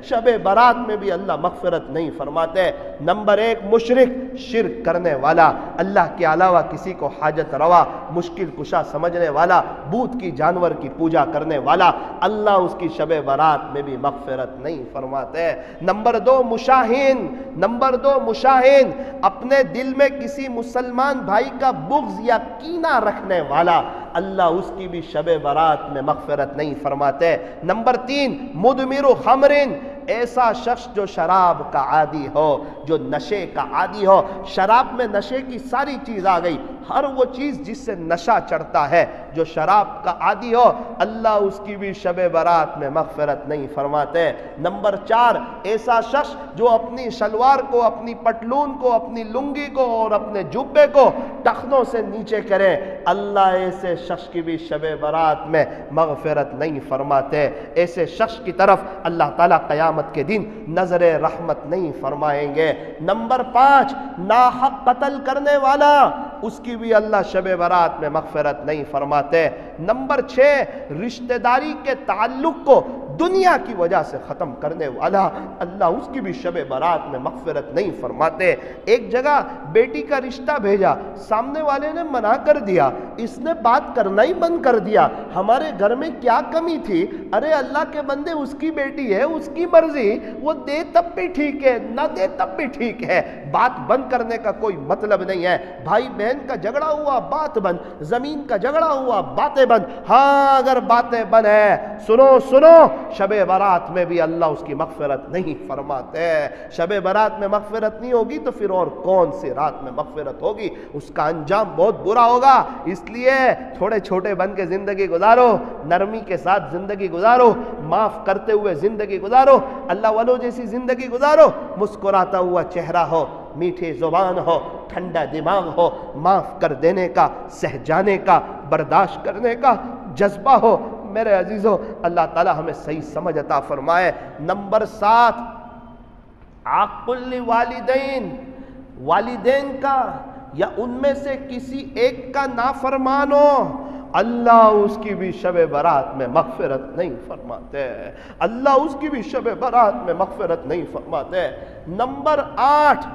شب برات میں بھی اللہ مغفرت نہیں فرماتے۔ نمبر 1 مشرک، شرک کرنے والا، اللہ کے علاوہ کسی کو حاجت روا، مشکل کشا سمجھنے والا، بت کی جانور کی پوجا کرنے والا، اللہ اس کی شب برات میں بھی مغفرت نہیں فرماتے۔ نمبر 2 مشاہین، نمبر 2 مشاہین، اپنے دل میں کسی مسلمان بھائی کا بغض یا کینہ رکھنے والا، اللہ اس کی بھی شب برات میں مغفرت نہیں فرماتے۔ نمبر 3 مدمر خمرن، ایسا شخص جو شراب کا عادی ہو، جو نشے کا عادی ہو، شراب میں نشے کی ساری چیز آ گئی، ہر وہ چیز جس سے نشہ چڑھتا ہے، جو شراب کا عادی ہو، اللہ اس کی بھی شب برات میں مغفرت نہیں فرماتے۔ نمبر 4 ایسا شخص جو اپنی شلوار کو، اپنی پٹلون کو، اپنی لنگی کو اور اپنے جبے کو ٹخنوں سے نیچے کرے، اللہ ایسے شخص کی بھی شب برات میں مغفرت نہیں فرماتے۔ ایسے شخص کی طرف اللہ تعالیٰ قیامت کے دن نظر رحمت نہیں فرمائیں گے۔ نمبر 5 ناحق قتل کرنے والا، اس کی بھی اللہ شب برات میں مغفرت نہیں فرماتے۔ نمبر 6 رشتہ داری کے تعلق کو دنیا کی وجہ سے ختم کرنے والا، اللہ اس کی بھی شب برات میں مغفرت نہیں فرماتے۔ ایک جگہ بیٹی کا رشتہ بھیجا، سامنے والے نے منع کر دیا، اس نے بات کرنا ہی بند کر دیا، ہمارے گھر میں کیا کمی تھی؟ ارے اللہ کے بندے، اس کی بیٹی ہے، اس کی مرضی، وہ دے تب بھی ٹھیک ہے، نہ دے تب بھی ٹھیک ہے، بات بند کرنے کا کوئی مطلب نہیں ہے۔ بھائی بہن کا جھگڑا ہوا، بات بند، زمین کا جھگڑا ہوا، باتیں بند۔ ہاں اگر باتیں بند ہیں، سنو سنو، شب برات میں بھی اللہ اس کی مغفرت نہیں فرماتے۔ شب برات میں مغفرت نہیں ہوگی تو پھر اور کون سی رات میں مغفرت ہوگی؟ اس کا انجام بہت برا ہوگا۔ اس لیے تھوڑے چھوٹے بن کے زندگی گزارو، نرمی کے ساتھ زندگی گزارو، معاف کرتے ہوئے زندگی گزارو، اللہ والوں جیسی زندگی گزارو، مسکراتا ہوا چہرہ ہو، میٹھی زبان ہو، ٹھنڈا دماغ ہو، معاف کر دینے کا، سہ جانے کا، برداشت کرنے کا جذبہ ہو۔ میرے عزیزو، اللہ تعالی ہمیں صحیح سمجھ عطا فرمائے۔ نمبر 7 عاق الوالدین، والدین کا یا ان میں سے کسی ایک کا نافرمان ہو، اللہ اس کی بھی شب برات میں مغفرت نہیں فرماتے، اللہ اس کی بھی شب برات میں مغفرت نہیں فرماتے۔ نمبر 8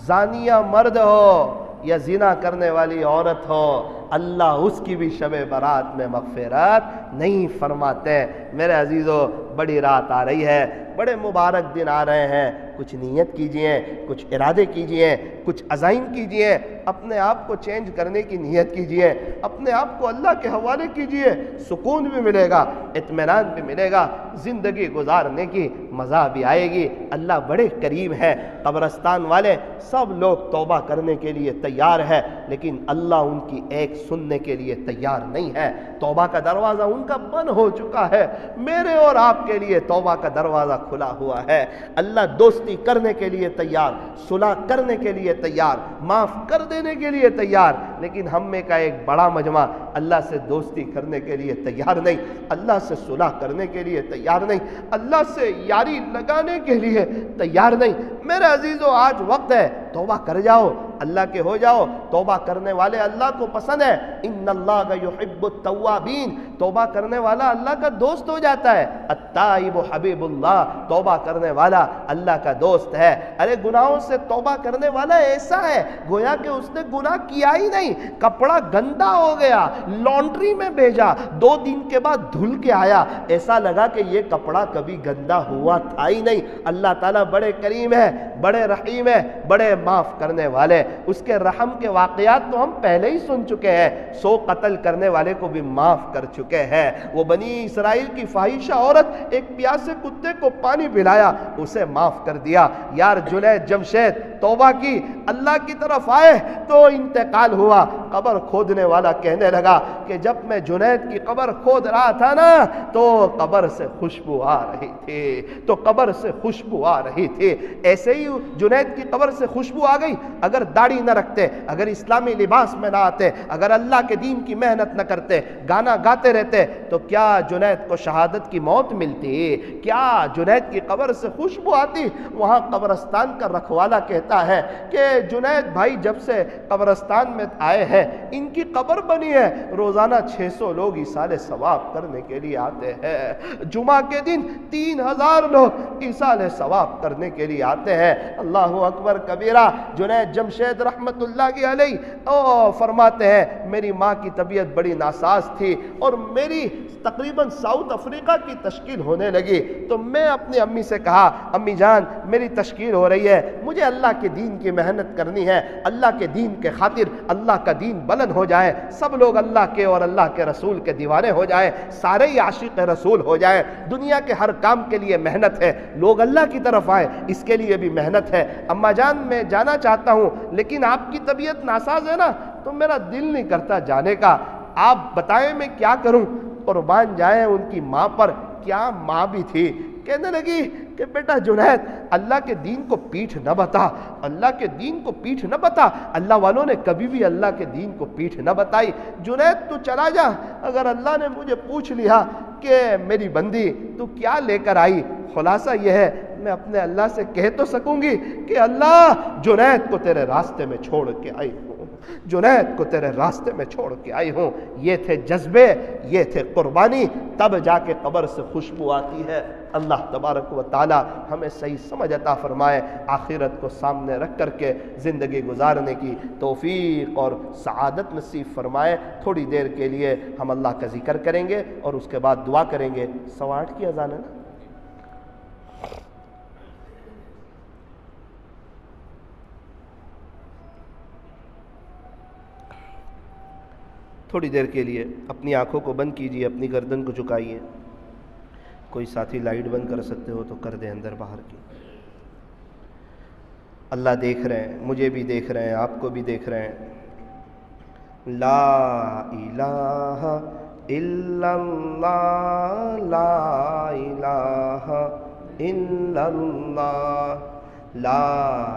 زانیہ مرد ہو یا زنا کرنے والی عورت ہو، اللہ اس کی بھی شب برات میں مغفرت نہیں فرماتے۔ میرے عزیزو، بڑی رات آ رہی ہے، بڑے مبارک دن آ رہے ہیں، کچھ نیت کیجئے، کچھ ارادے کیجئے، کچھ عزائم کیجئے، اپنے آپ کو چینج کرنے کی نیت کیجئے، اپنے آپ کو اللہ کے حوالے کیجئے، سکون بھی ملے گا، اطمینان بھی ملے گا، زندگی گزارنے کی مزہ بھی آئے گی۔ اللہ بڑے قریب ہے۔ قبرستان والے سب لوگ توبہ کرنے کے لیے تیار ہے، لیکن اللہ ان کی ایک سننے کے لیے تیار نہیں ہے۔ توبہ کا دروازہ ان کا بند ہو چکا ہے، میرے اور آپ کے لیے توبہ کا دروازہ کھلا ہوا ہے۔ اللہ دوستی کرنے کے لیے تیار، صلح کرنے کے لیے تیار، معاف کر دینے کے لیے تیار، لیکن ہم میں کا ایک بڑا مجمع اللہ سے دوستی کرنے کے لیے تیار نہیں، اللہ سے صلح کرنے کے لیے تیار نہیں، اللہ سے یاری لگانے کے لیے تیار نہیں۔ میرے عزیزو، آج وقت ہے، توبہ کر جاؤ، اللہ کے ہو جاؤ۔ توبہ کرنے والے اللہ کو پسند ہے، ان اللہ یحب التوابین، توبہ کرنے والا اللہ کا دوست ہو جاتا ہے۔ التائب حبیب اللہ، توبہ کرنے والا اللہ کا دوست ہے۔ ارے گناہوں سے توبہ کرنے والا ایسا ہے گویا کہ اس نے گناہ کیا ہی نہیں، کپڑا گندا ہو گیا، لانڈری میں بھیجا، 2 دن کے بعد دھل کے آیا، ایسا لگا کہ یہ کپڑا کبھی گندا ہوا تھا ہی نہیں۔ اللہ تعالیٰ بڑے کریم ہے، بڑے رحیم ہے، بڑے معاف کرنے والے۔ اس کے رحم کے واقعات تو ہم پہلے ہی سن چکے ہیں، 100 قتل کرنے والے کو بھی معاف کر چکے ہیں۔ وہ بنی اسرائیل کی فاحشہ عورت، ایک پیاسے کتے کو پانی پلایا، اسے معاف کر دیا۔ یار جنید جمشید توبہ کی، اللہ کی طرف آئے تو انتقال ہوا۔ قبر کھودنے والا کہنے لگا کہ جب میں جنید کی قبر کھود رہا تھا نا تو قبر سے خوشبو آ رہی تھی، تو قبر سے خوشبو آ رہی تھی۔ ایسے ہی جنید کی قبر سے خوشبو آ گئی۔ اگر داڑھی نہ رکھتے، اگر اسلامی لباس میں نہ آتے، اگر اللہ کے دین کی محنت نہ کرتے، گانا گاتے رہتے، تو کیا جنید کو شہادت کی موت ملتی؟ کیا جنید کی قبر سے خوشبو آتی؟ وہاں قبرستان کا رکھوالا کہتا ہے کہ جنید بھائی جب سے قبرستان میں آئے ہیں ان کی قبر بنی ہے، روزانہ 600 لوگ ایصال ثواب کرنے کے لیے آتے ہیں، جمعہ کے دن 3000 لوگ ایصال ثواب کرنے کے لیے آتے ہیں۔ اللہ اکبر کبیرہ۔ جنید جمشید رحمت اللہ علیہ فرماتے ہیں میری ماں کی طبیعت بڑی ناساز تھی اور میری تقریباً ساؤتھ افریقہ کی تشکیل ہونے لگی، تو میں اپنی امی سے کہا امی جان میری تشکیل ہو رہی ہے، مجھے اللہ کے دین کی محنت کرنی ہے، اللہ کے دین کے خاطر اللہ کا دین بلند ہو جائے، سب لوگ اللہ کے اور اللہ کے رسول کے دیوانے ہو جائے، سارے ہی عاشق رسول ہو جائے، دنیا کے ہر کام کے لیے محنت ہے، لوگ اللہ کی طرف آئے اس کے لیے بھی محنت ہے۔ اماں جان میں جانا چاہتا ہوں لیکن آپ کی طبیعت ناساز ہے نا تو میرا دل نہیں کرتا جانے کا، آپ بتائیں میں کیا کروں؟ قربان جائیں ان کی ماں پر، کیا ماں بھی تھی، کہنے لگی کہ بیٹا جنید اللہ کے دین کو پیٹھ نہ بتا، اللہ کے دین کو پیٹھ نہ بتا، اللہ والوں نے کبھی بھی اللہ کے دین کو پیٹھ نہ بتائی، جنید تو چلا جا، اگر اللہ نے مجھے پوچھ لیا کہ میری بندی تو کیا لے کر آئی، خلاصہ یہ ہے میں اپنے اللہ سے کہہ تو سکوں گی کہ اللہ جنید کو تیرے راستے میں چھوڑ کے آئی ہوں، جنید کو تیرے راستے میں چھوڑ کے آئی ہوں۔ یہ تھے جذبے، یہ تھے قربانی، تب جا کے قبر سے خوشبو آتی ہے۔ اللہ تبارک و تعالی ہمیں صحیح سمجھ عطا فرمائے، آخرت کو سامنے رکھ کر کے زندگی گزارنے کی توفیق اور سعادت نصیب فرمائے۔ تھوڑی دیر کے لیے ہم اللہ کا ذکر کریں گے اور اس کے بعد دعا کریں گے۔ 8:15 کی اذان ہے نا؟ تھوڑی دیر کے لیے اپنی آنکھوں کو بند کیجیے، اپنی گردن کو جھکائیے، کوئی ساتھی لائٹ بند کر سکتے ہو تو کر دیں اندر باہر کی۔ اللہ دیکھ رہے ہیں، مجھے بھی دیکھ رہے ہیں، آپ کو بھی دیکھ رہے ہیں۔ لا الہ الا اللہ، لا الہ الا اللہ، لا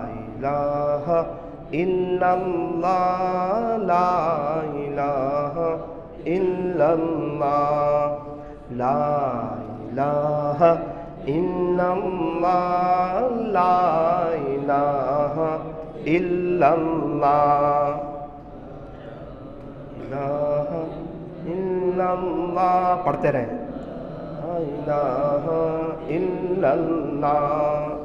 الہ الا اللہ، لا الہ الا اللہ، لا الہ الا اللہ، لا الہ الا اللہ، الہ الا اللہ، پڑھتے رہیں، لا الہ الا اللہ۔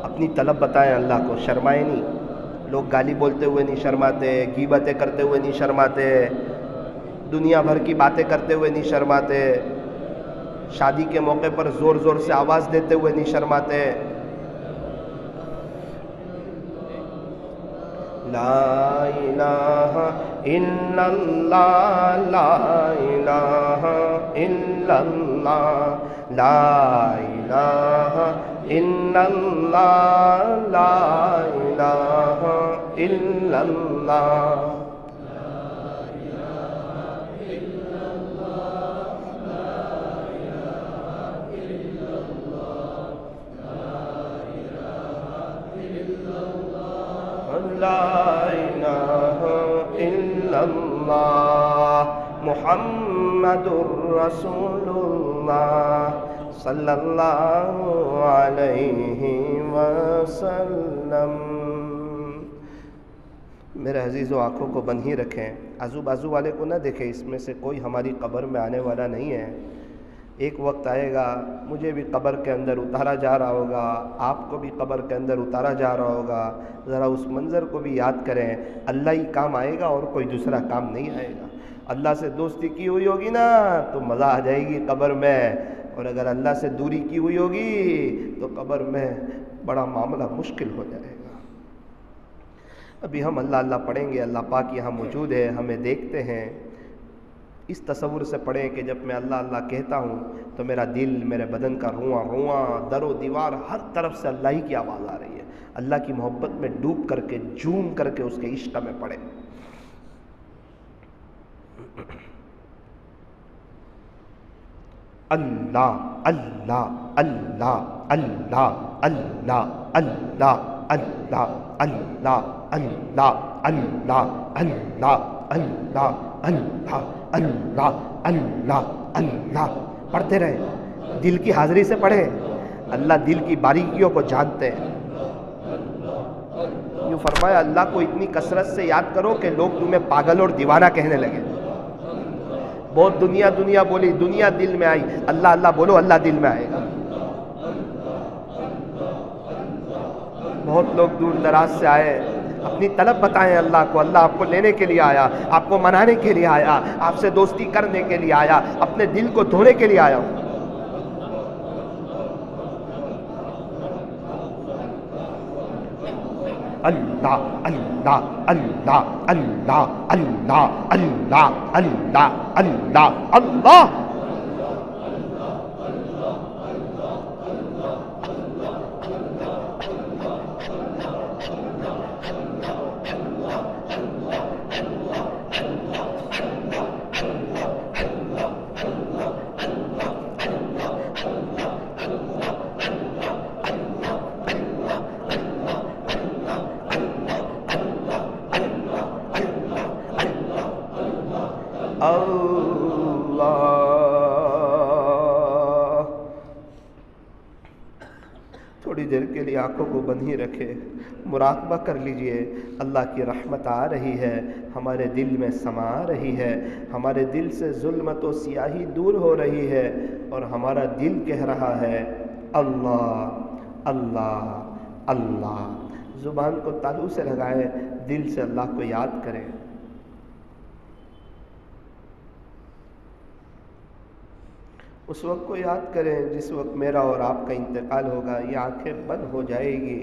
اپنی طلب بتائیں اللہ کو، شرمائے نہیں، لوگ گالی بولتے ہوئے نہیں شرماتے، غیبتیں کرتے ہوئے نہیں شرماتے، دنیا بھر کی باتیں کرتے ہوئے نہیں شرماتے، شادی کے موقع پر زور زور سے آواز دیتے ہوئے نہیں شرماتے۔ لا الہ الا اللہ، لا الہ الا اللہ، لا الہ الا اللہ، لا الہ الا اللہ، لا الہ الا اللہ، محمد الرسول اللہ صلی اللہ علیہ وسلم۔ میرے عزیزو آنکھوں کو بند ہی رکھیں، آزو بازو والے کو نہ دیکھیں، اس میں سے کوئی ہماری قبر میں آنے والا نہیں ہے۔ ایک وقت آئے گا مجھے بھی قبر کے اندر اتارا جا رہا ہوگا، آپ کو بھی قبر کے اندر اتارا جا رہا ہوگا، ذرا اس منظر کو بھی یاد کریں۔ اللہ ہی کام آئے گا اور کوئی دوسرا کام نہیں آئے گا۔ اللہ سے دوستی کی ہوئی ہوگی نا تو مزہ آ جائے گی قبر میں، اور اگر اللہ سے دوری کی ہوئی ہوگی تو قبر میں بڑا معاملہ مشکل ہو جائے گا۔ ابھی ہم اللہ اللہ پڑھیں گے، اللہ پاک یہاں موجود ہے، ہمیں دیکھتے ہیں۔ اس تصور سے پڑھیں کہ جب میں اللہ اللہ کہتا ہوں تو میرا دل، میرے بدن کا رواں رواں، در و دیوار، ہر طرف سے اللہ ہی کی آواز آ رہی ہے۔ اللہ کی محبت میں ڈوب کر کے، جھوم کر کے اس کے عشق میں پڑھیں۔ اللہ اللہ اللہ اللہ اللہ اللہ اللہ اللہ اللہ اللہ اللہ اللہ اللہ اللہ اللہ اللہ پڑھتے رہیں، دل کی حاضری سے پڑھیں، اللہ دل کی باریکیوں کو جانتے ہیں۔ یوں فرمایا اللہ کو اتنی کثرت سے یاد کرو کہ لوگ تمہیں پاگل اور دیوانہ کہنے لگے۔ بہت دنیا دنیا بولی، دنیا دل میں آئی، اللہ اللہ بولو، اللہ دل میں آئے گا۔ بہت لوگ دور دراز سے آئے، اپنی طلب بتائیں اللہ کو، اللہ آپ کو لینے کے لیے آیا، آپ کو منانے کے لیے آیا، آپ سے دوستی کرنے کے لیے آیا، اپنے دل کو دھونے کے لیے آیا ہوں۔ اللہ اللہ اللہ اللہ اللہ اللہ اللہ اللہ اللہ تھوڑی دیر کے لیے آنکھوں کو بند ہی رکھے، مراقبہ کر لیجئے۔ اللہ کی رحمت آ رہی ہے، ہمارے دل میں سما رہی ہے، ہمارے دل سے ظلمت و سیاہی دور ہو رہی ہے، اور ہمارا دل کہہ رہا ہے اللہ اللہ اللہ۔ زبان کو تالو سے لگائیں، دل سے اللہ کو یاد کریں۔ اس وقت کو یاد کریں جس وقت میرا اور آپ کا انتقال ہوگا۔ یہ آنکھیں بند ہو جائے گی،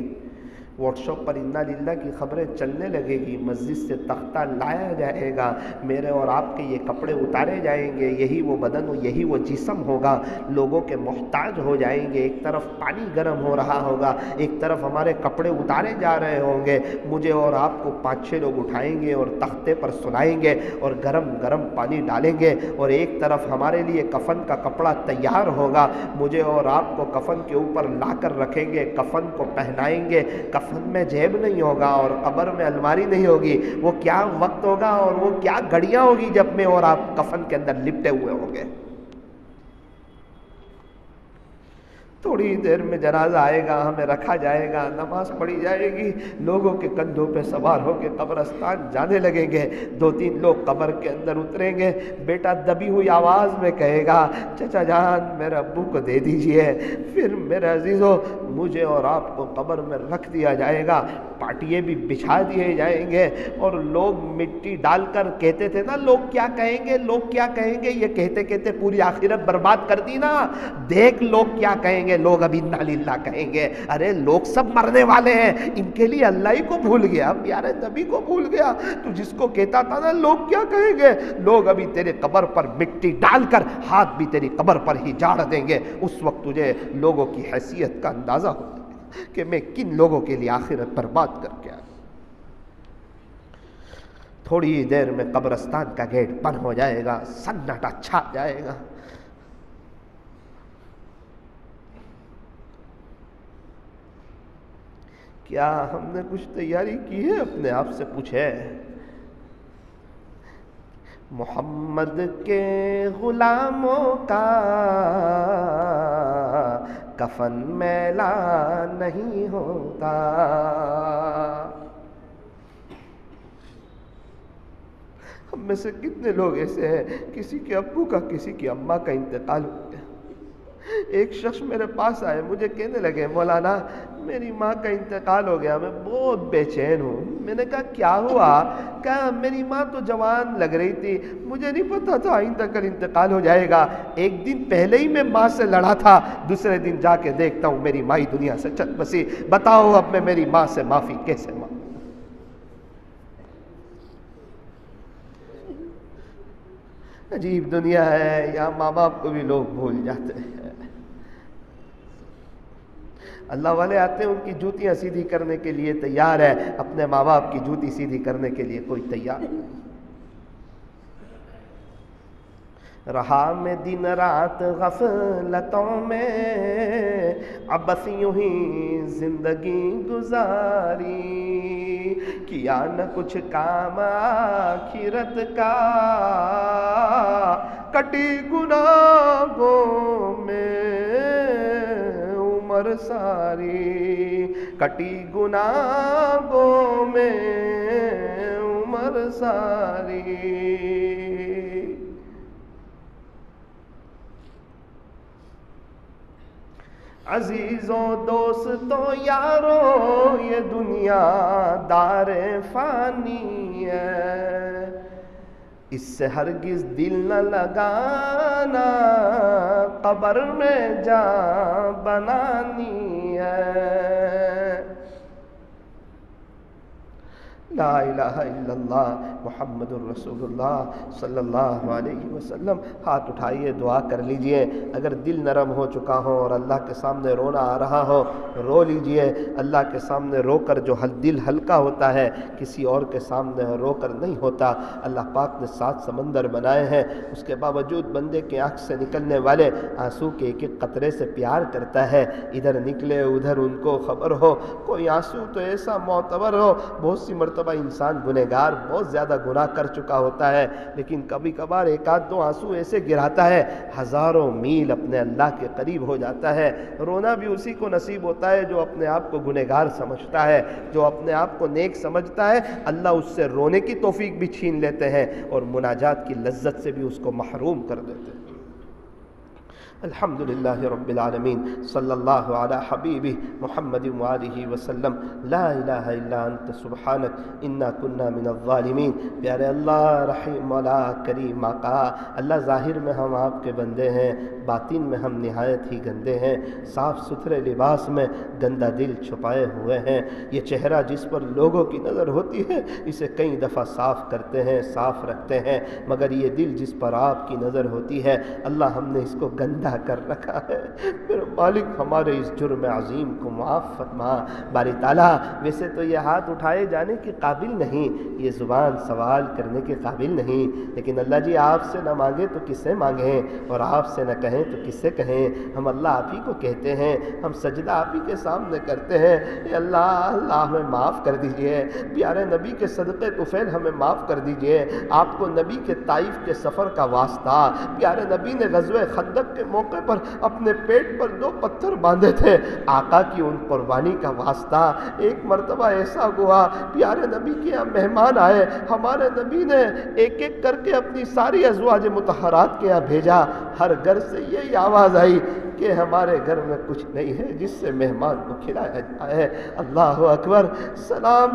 واٹس ایپ پر انا للہ کی خبریں چلنے لگے گی، مسجد سے تختہ لایا جائے گا، میرے اور آپ کے یہ کپڑے اتارے جائیں گے، یہی وہ بدن و یہی وہ جسم ہوگا، لوگوں کے محتاج ہو جائیں گے۔ ایک طرف پانی گرم ہو رہا ہوگا، ایک طرف ہمارے کپڑے اتارے جا رہے ہوں گے، مجھے اور آپ کو 5-6 لوگ اٹھائیں گے اور تختے پر سلائیں گے اور گرم گرم پانی ڈالیں گے، اور ایک طرف ہمارے لیے کفن کا کپڑا تیار ہوگا، مجھے اور آپ کو کفن کے اوپر لا کر رکھیں گے، کفن کو پہنائیں گے۔ کفن میں جیب نہیں ہوگا اور قبر میں الماری نہیں ہوگی۔ وہ کیا وقت ہوگا اور وہ کیا گھڑیاں ہوگی جب میں اور آپ کفن کے اندر لپٹے ہوئے ہوں گے۔ تھوڑی دیر میں جنازہ آئے گا، ہمیں رکھا جائے گا، نماز پڑھی جائے گی، لوگوں کے کندھوں پہ سوار ہو کے قبرستان جانے لگیں گے۔ 2-3 لوگ قبر کے اندر اتریں گے، بیٹا دبی ہوئی آواز میں کہے گا چچا جان میرے ابو کو دے دیجئے۔ پھر میرے عزیزوں مجھے اور آپ کو قبر میں رکھ دیا جائے گا، پاٹیے بھی بچھا دیے جائیں گے، اور لوگ مٹی ڈال کر کہتے تھے نا لوگ کیا کہیں گے، لوگ کیا کہیں گے، یہ کہتے کہتے پوری آخرت برباد کر دی نا۔ دیکھ لوگ کیا کہیں گے، لوگ اب انا للہ کہیں گے۔ ارے لوگ سب مرنے والے ہیں، ان کے لیے اللہ ہی کو بھول گیا، پیارے نبی کو بھول گیا۔ تو جس کو کہتا تھا نا لوگ کیا کہیں گے، لوگ ابھی تیرے قبر پر مٹی ڈال کر ہاتھ بھی تیری قبر پر ہی جاڑ دیں گے۔ اس وقت تجھے لوگوں کی حیثیت کا اندازہ ہو کہ میں کن لوگوں کے لیے آخرت برباد کر کے آیا۔ تھوڑی دیر میں قبرستان کا گیٹ بند ہو جائے گا، سناٹا چھا جائے گا۔ کیا ہم نے کچھ تیاری کی ہے؟ اپنے آپ سے پوچھے۔ محمد کے غلاموں کا کفن میلا نہیں ہوتا، ہم میں سے کتنے لوگ ایسے ہیں کسی کے ابو کا کسی کی اماں کا انتقال ہو گیا۔ ایک شخص میرے پاس آئے، مجھے کہنے لگے مولانا میری ماں کا انتقال ہو گیا، میں بہت بے چین ہوں۔ میں نے کہا کیا ہوا؟ کہا میری ماں تو جوان لگ رہی تھی، مجھے نہیں پتا تھا آئندہ کل انتقال ہو جائے گا، ایک دن پہلے ہی میں ماں سے لڑا تھا، دوسرے دن جا کے دیکھتا ہوں میری ماں دنیا سے چل بسی، بتاؤ اب میں میری ماں سے معافی کیسے مانگوں؟ عجیب دنیا ہے، یہاں ماں باپ کو بھی لوگ بھول جاتے ہیں۔ اللہ والے آتے ہیں، ان کی جوتیاں سیدھی کرنے کے لیے تیار ہے، اپنے ماں باپ کی جوتی سیدھی کرنے کے لیے کوئی تیار نہیں۔ رہا میں دن رات غفلتوں میں، اب بس یوں ہی زندگی گزاری، کیا نہ کچھ کام آخرت کا، کٹی گناہوں میں عمر ساری، کٹی گناہوں میں عمر ساری۔ عزیزوں دوستوں یاروں یہ دنیا دار فانی ہے، اس سے ہرگز دل نہ لگانا، قبر میں جا بنانی ہے۔ لا الہ الا اللہ محمد الرسول اللہ صلی اللہ علیہ وسلم۔ ہاتھ اٹھائیے، دعا کر لیجئے۔ اگر دل نرم ہو چکا ہو اور اللہ کے سامنے رونا آ رہا ہو، رو لیجئے۔ اللہ کے سامنے رو کر جو دل ہلکا ہوتا ہے، کسی اور کے سامنے رو کر نہیں ہوتا۔ اللہ پاک نے 7 سمندر بنائے ہیں، اس کے باوجود بندے کے آنکھ سے نکلنے والے آنسو کے ایک ایک قطرے سے پیار کرتا ہے۔ ادھر نکلے ادھر ان کو خبر ہو، کوئی آنسو تو ایسا معتبر ہو۔ بہت سی مرتبہ انسان گنہگار بہت زیادہ گناہ کر چکا ہوتا ہے، لیکن کبھی کبھار 1-2 آنسو ایسے گراتا ہے، ہزاروں میل اپنے اللہ کے قریب ہو جاتا ہے۔ رونا بھی اسی کو نصیب ہوتا ہے جو اپنے آپ کو گنہگار سمجھتا ہے، جو اپنے آپ کو نیک سمجھتا ہے۔ اللہ اس سے رونے کی توفیق بھی چھین لیتے ہیں اور مناجات کی لذت سے بھی اس کو محروم کر دیتے ہیں۔ الحمدللہ رب العالمین، صلی اللہ علی حبیبہ محمد وآلہ وسلم۔ لا الہ الا انت سبحانک انا کنا من الظالمین۔ پیارے اللہ، رحیم مولا، کریم آقا، اللہ ظاہر میں ہم آپ کے بندے ہیں، باطن میں ہم نہایت ہی گندے ہیں، صاف ستھرے لباس میں گندا دل چھپائے ہوئے ہیں۔ یہ چہرہ جس پر لوگوں کی نظر ہوتی ہے، اسے کئی دفعہ صاف کرتے ہیں، صاف رکھتے ہیں، مگر یہ دل جس پر آپ کی نظر ہوتی ہے، اللہ ہم نے اس کو گندا کر رکھا ہے۔ میرے مالک، ہمارے اس جرم عظیم کو معاف فرما۔ باری تعالیٰ، ویسے تو یہ ہاتھ اٹھائے جانے کے قابل نہیں، یہ زبان سوال کرنے کے قابل نہیں، لیکن اللہ جی آپ سے نہ مانگے تو کس سے مانگیں، اور آپ سے نہ کہیں تو کس سے کہیں۔ ہم اللہ آپ ہی کو کہتے ہیں، ہم سجدہ آپ ہی کے سامنے کرتے ہیں۔ اے اللہ، اللہ ہمیں معاف کر دیجئے، پیارے نبی کے صدقے طفیل ہمیں معاف کر دیجئے۔ آپ کو نبی کے طائف کے سفر کا واسطہ، پیارے نبی نے غزوہ خندق کے موقع پر اپنے پیٹ پر 2 پتھر باندھے تھے، آقا کی ان قربانی کا واسطہ۔ ایک مرتبہ ایسا ہوا، پیارے نبی کے یہاں مہمان آئے، ہمارے نبی نے ایک ایک کر کے اپنی ساری ازواج مطہرات کے یہاں بھیجا۔ ہر گھر سے یہی آواز آئی کہ ہمارے گھر میں کچھ نہیں ہے جس سے مہمان کو کھلایا جائے۔ اللہ اکبر، سلام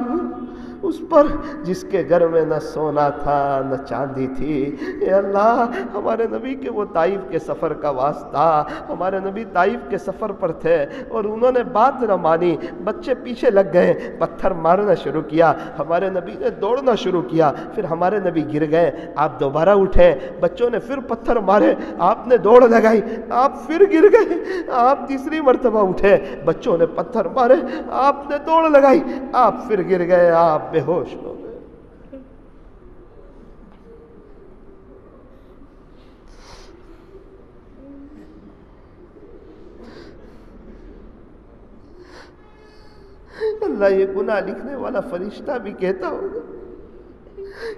اس پر جس کے گھر میں نہ سونا تھا نہ چاندی تھی۔ اے اللہ، ہمارے نبی کے وہ طائف کے سفر کا واسطہ، ہمارے نبی طائف کے سفر پر تھے اور انہوں نے بات نہ مانی، بچے پیچھے لگ گئے، پتھر مارنا شروع کیا، ہمارے نبی نے دوڑنا شروع کیا، پھر ہمارے نبی گر گئے، آپ دوبارہ اٹھے، بچوں نے پھر پتھر مارے، آپ نے دوڑ لگائی، آپ پھر گر گئے، آپ تیسری مرتبہ اٹھے، بچوں نے پتھر مارے، آپ نے دوڑ لگائی، آپ پھر گر گئے، آپ بے ہوش ہو گئے۔ اللہ، یہ گناہ لکھنے والا فرشتہ بھی کہتا ہوگا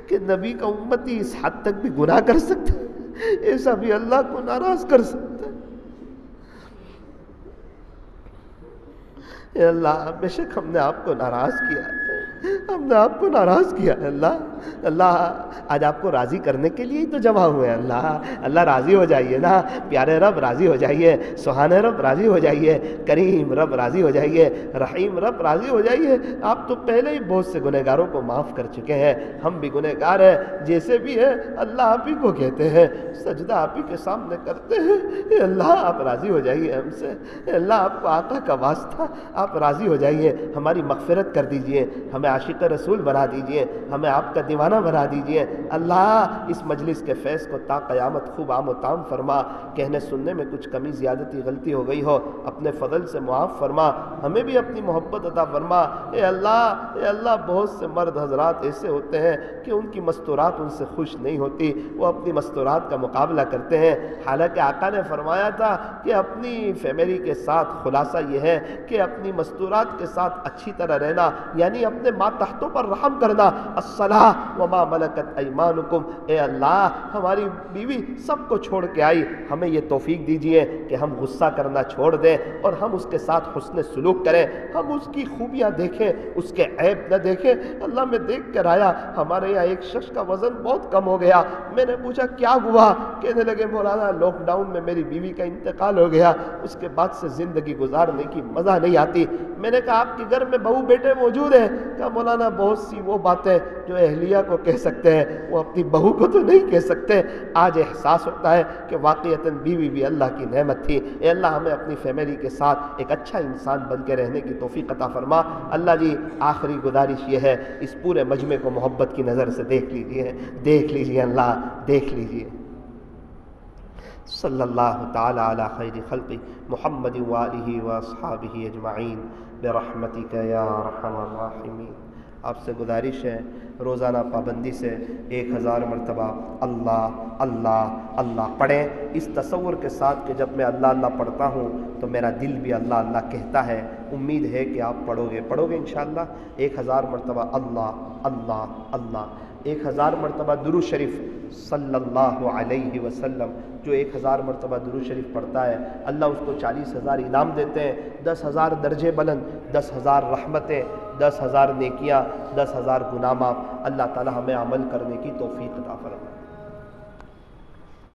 کہ نبی کا امتی اس حد تک بھی گناہ کر سکتا ہے، ایسا بھی اللہ کو ناراض کر سکتا ہے۔ اے اللہ، بے شک ہم نے آپ کو ناراض کیا ہے، ہم نے آپ کو ناراض کیا ہے۔ اللہ آج آپ کو راضی کرنے کے لیے ہی تو جمع ہوئے ہیں۔ اللہ راضی ہو جائیے نا، پیارے رب راضی ہو جائیے، سبحانے رب راضی ہو جائیے، کریم رب راضی ہو جائیے، رحیم رب راضی ہو جائیے۔ آپ تو پہلے ہی بہت سے گنہگاروں کو معاف کر چکے ہیں، ہم بھی گنہگار ہیں، جیسے بھی ہیں اللہ آپ ہی کو کہتے ہیں، سجدہ آپ ہی کے سامنے کرتے ہیں۔ اے اللہ، آپ راضی ہو جائیے ہم سے، اے اللہ آپ کو آقا کا واسطہ، آپ راضی ہو جائیے، ہماری مغفرت کر دیجئے، ہمیں عاشق رسول بنا دیجئے، ہمیں آپ کا دیوانہ بنا دیجئے۔ اللہ اس مجلس کے فیض کو تا قیامت خوب عام و تام فرما، کہنے سننے میں کچھ کمی زیادتی غلطی ہو گئی ہو اپنے فضل سے معاف فرما، ہمیں بھی اپنی محبت عطا فرما۔ اے اللہ بہت سے مرد حضرات ایسے ہوتے ہیں کہ ان کی مستورات ان سے خوش نہیں ہوتی، وہ اپنی مستورات کا مقابلہ کرتے ہیں، حالانکہ آقا نے فرمایا تھا کہ اپنی فیملی کے ساتھ خلاصہ یہ ہے کہ اپنی مستورات کے ساتھ اچھی طرح رہنا، یعنی اپنے ماتحتوں پر رحم کرنا۔ الصلاۃ وما ملکت ایمانکم، اے اللہ ہماری بیوی سب کو چھوڑ کے آئی، ہمیں یہ توفیق دیجئے کہ ہم غصہ کرنا چھوڑ دیں اور ہم اس کے ساتھ حسن سلوک کریں، ہم اس کی خوبیاں دیکھیں، اس کے عیب نہ دیکھیں۔ اللہ میں دیکھ کر آیا، ہمارے یہاں ایک شخص کا وزن بہت کم ہو گیا، میں نے پوچھا کیا ہوا؟ کہنے لگے مولانا لاک ڈاؤن میں میری بیوی کا انتقال ہو گیا، اس کے بعد سے زندگی گزارنے کی مزہ نہیں آتی۔ میں نے کہا آپ کے گھر میں بہو بیٹے موجود ہیں؟ کہا مولانا بہت سی وہ باتیں جو اہلیہ کو کہہ سکتے ہیں وہ اپنی بہو کو تو نہیں کہہ سکتے۔ آج احساس ہوتا ہے کہ واقعتاً بیوی بھی اللہ کی نعمت تھی۔ اے اللہ ہمیں اپنی فیملی کے ساتھ ایک اچھا انسان بن کے رہنے کی توفیق عطا فرما۔ اللہ جی آخری گزارش یہ ہے اس پورے مجمع کو محبت کی نظر سے دیکھ لیجئے اللہ دیکھ لیجئے۔ صلی اللہ تعالی علی خیر خلق محمد وآلہ واصحابہ اجمعین برحمتک یا ارحم الراحمین۔ آپ سے گزارش ہے روزانہ پابندی سے 1000 مرتبہ اللہ اللہ اللہ پڑھیں، اس تصور کے ساتھ کہ جب میں اللہ اللہ پڑھتا ہوں تو میرا دل بھی اللہ اللہ کہتا ہے۔ امید ہے کہ آپ پڑھو گے انشاءاللہ۔ 1000 مرتبہ اللہ اللہ اللہ، 1000 مرتبہ درود شریف صلی اللہ علیہ وسلم۔ جو 1000 مرتبہ درود شریف پڑھتا ہے اللہ اس کو 40,000 انعام دیتے ہیں، 10,000 درجے بلند، 10,000 رحمتیں، 10,000 نیکیاں، 10,000 گناہ معاف۔ اللہ تعالی ہمیں عمل کرنے کی توفیق عطا فرمائے۔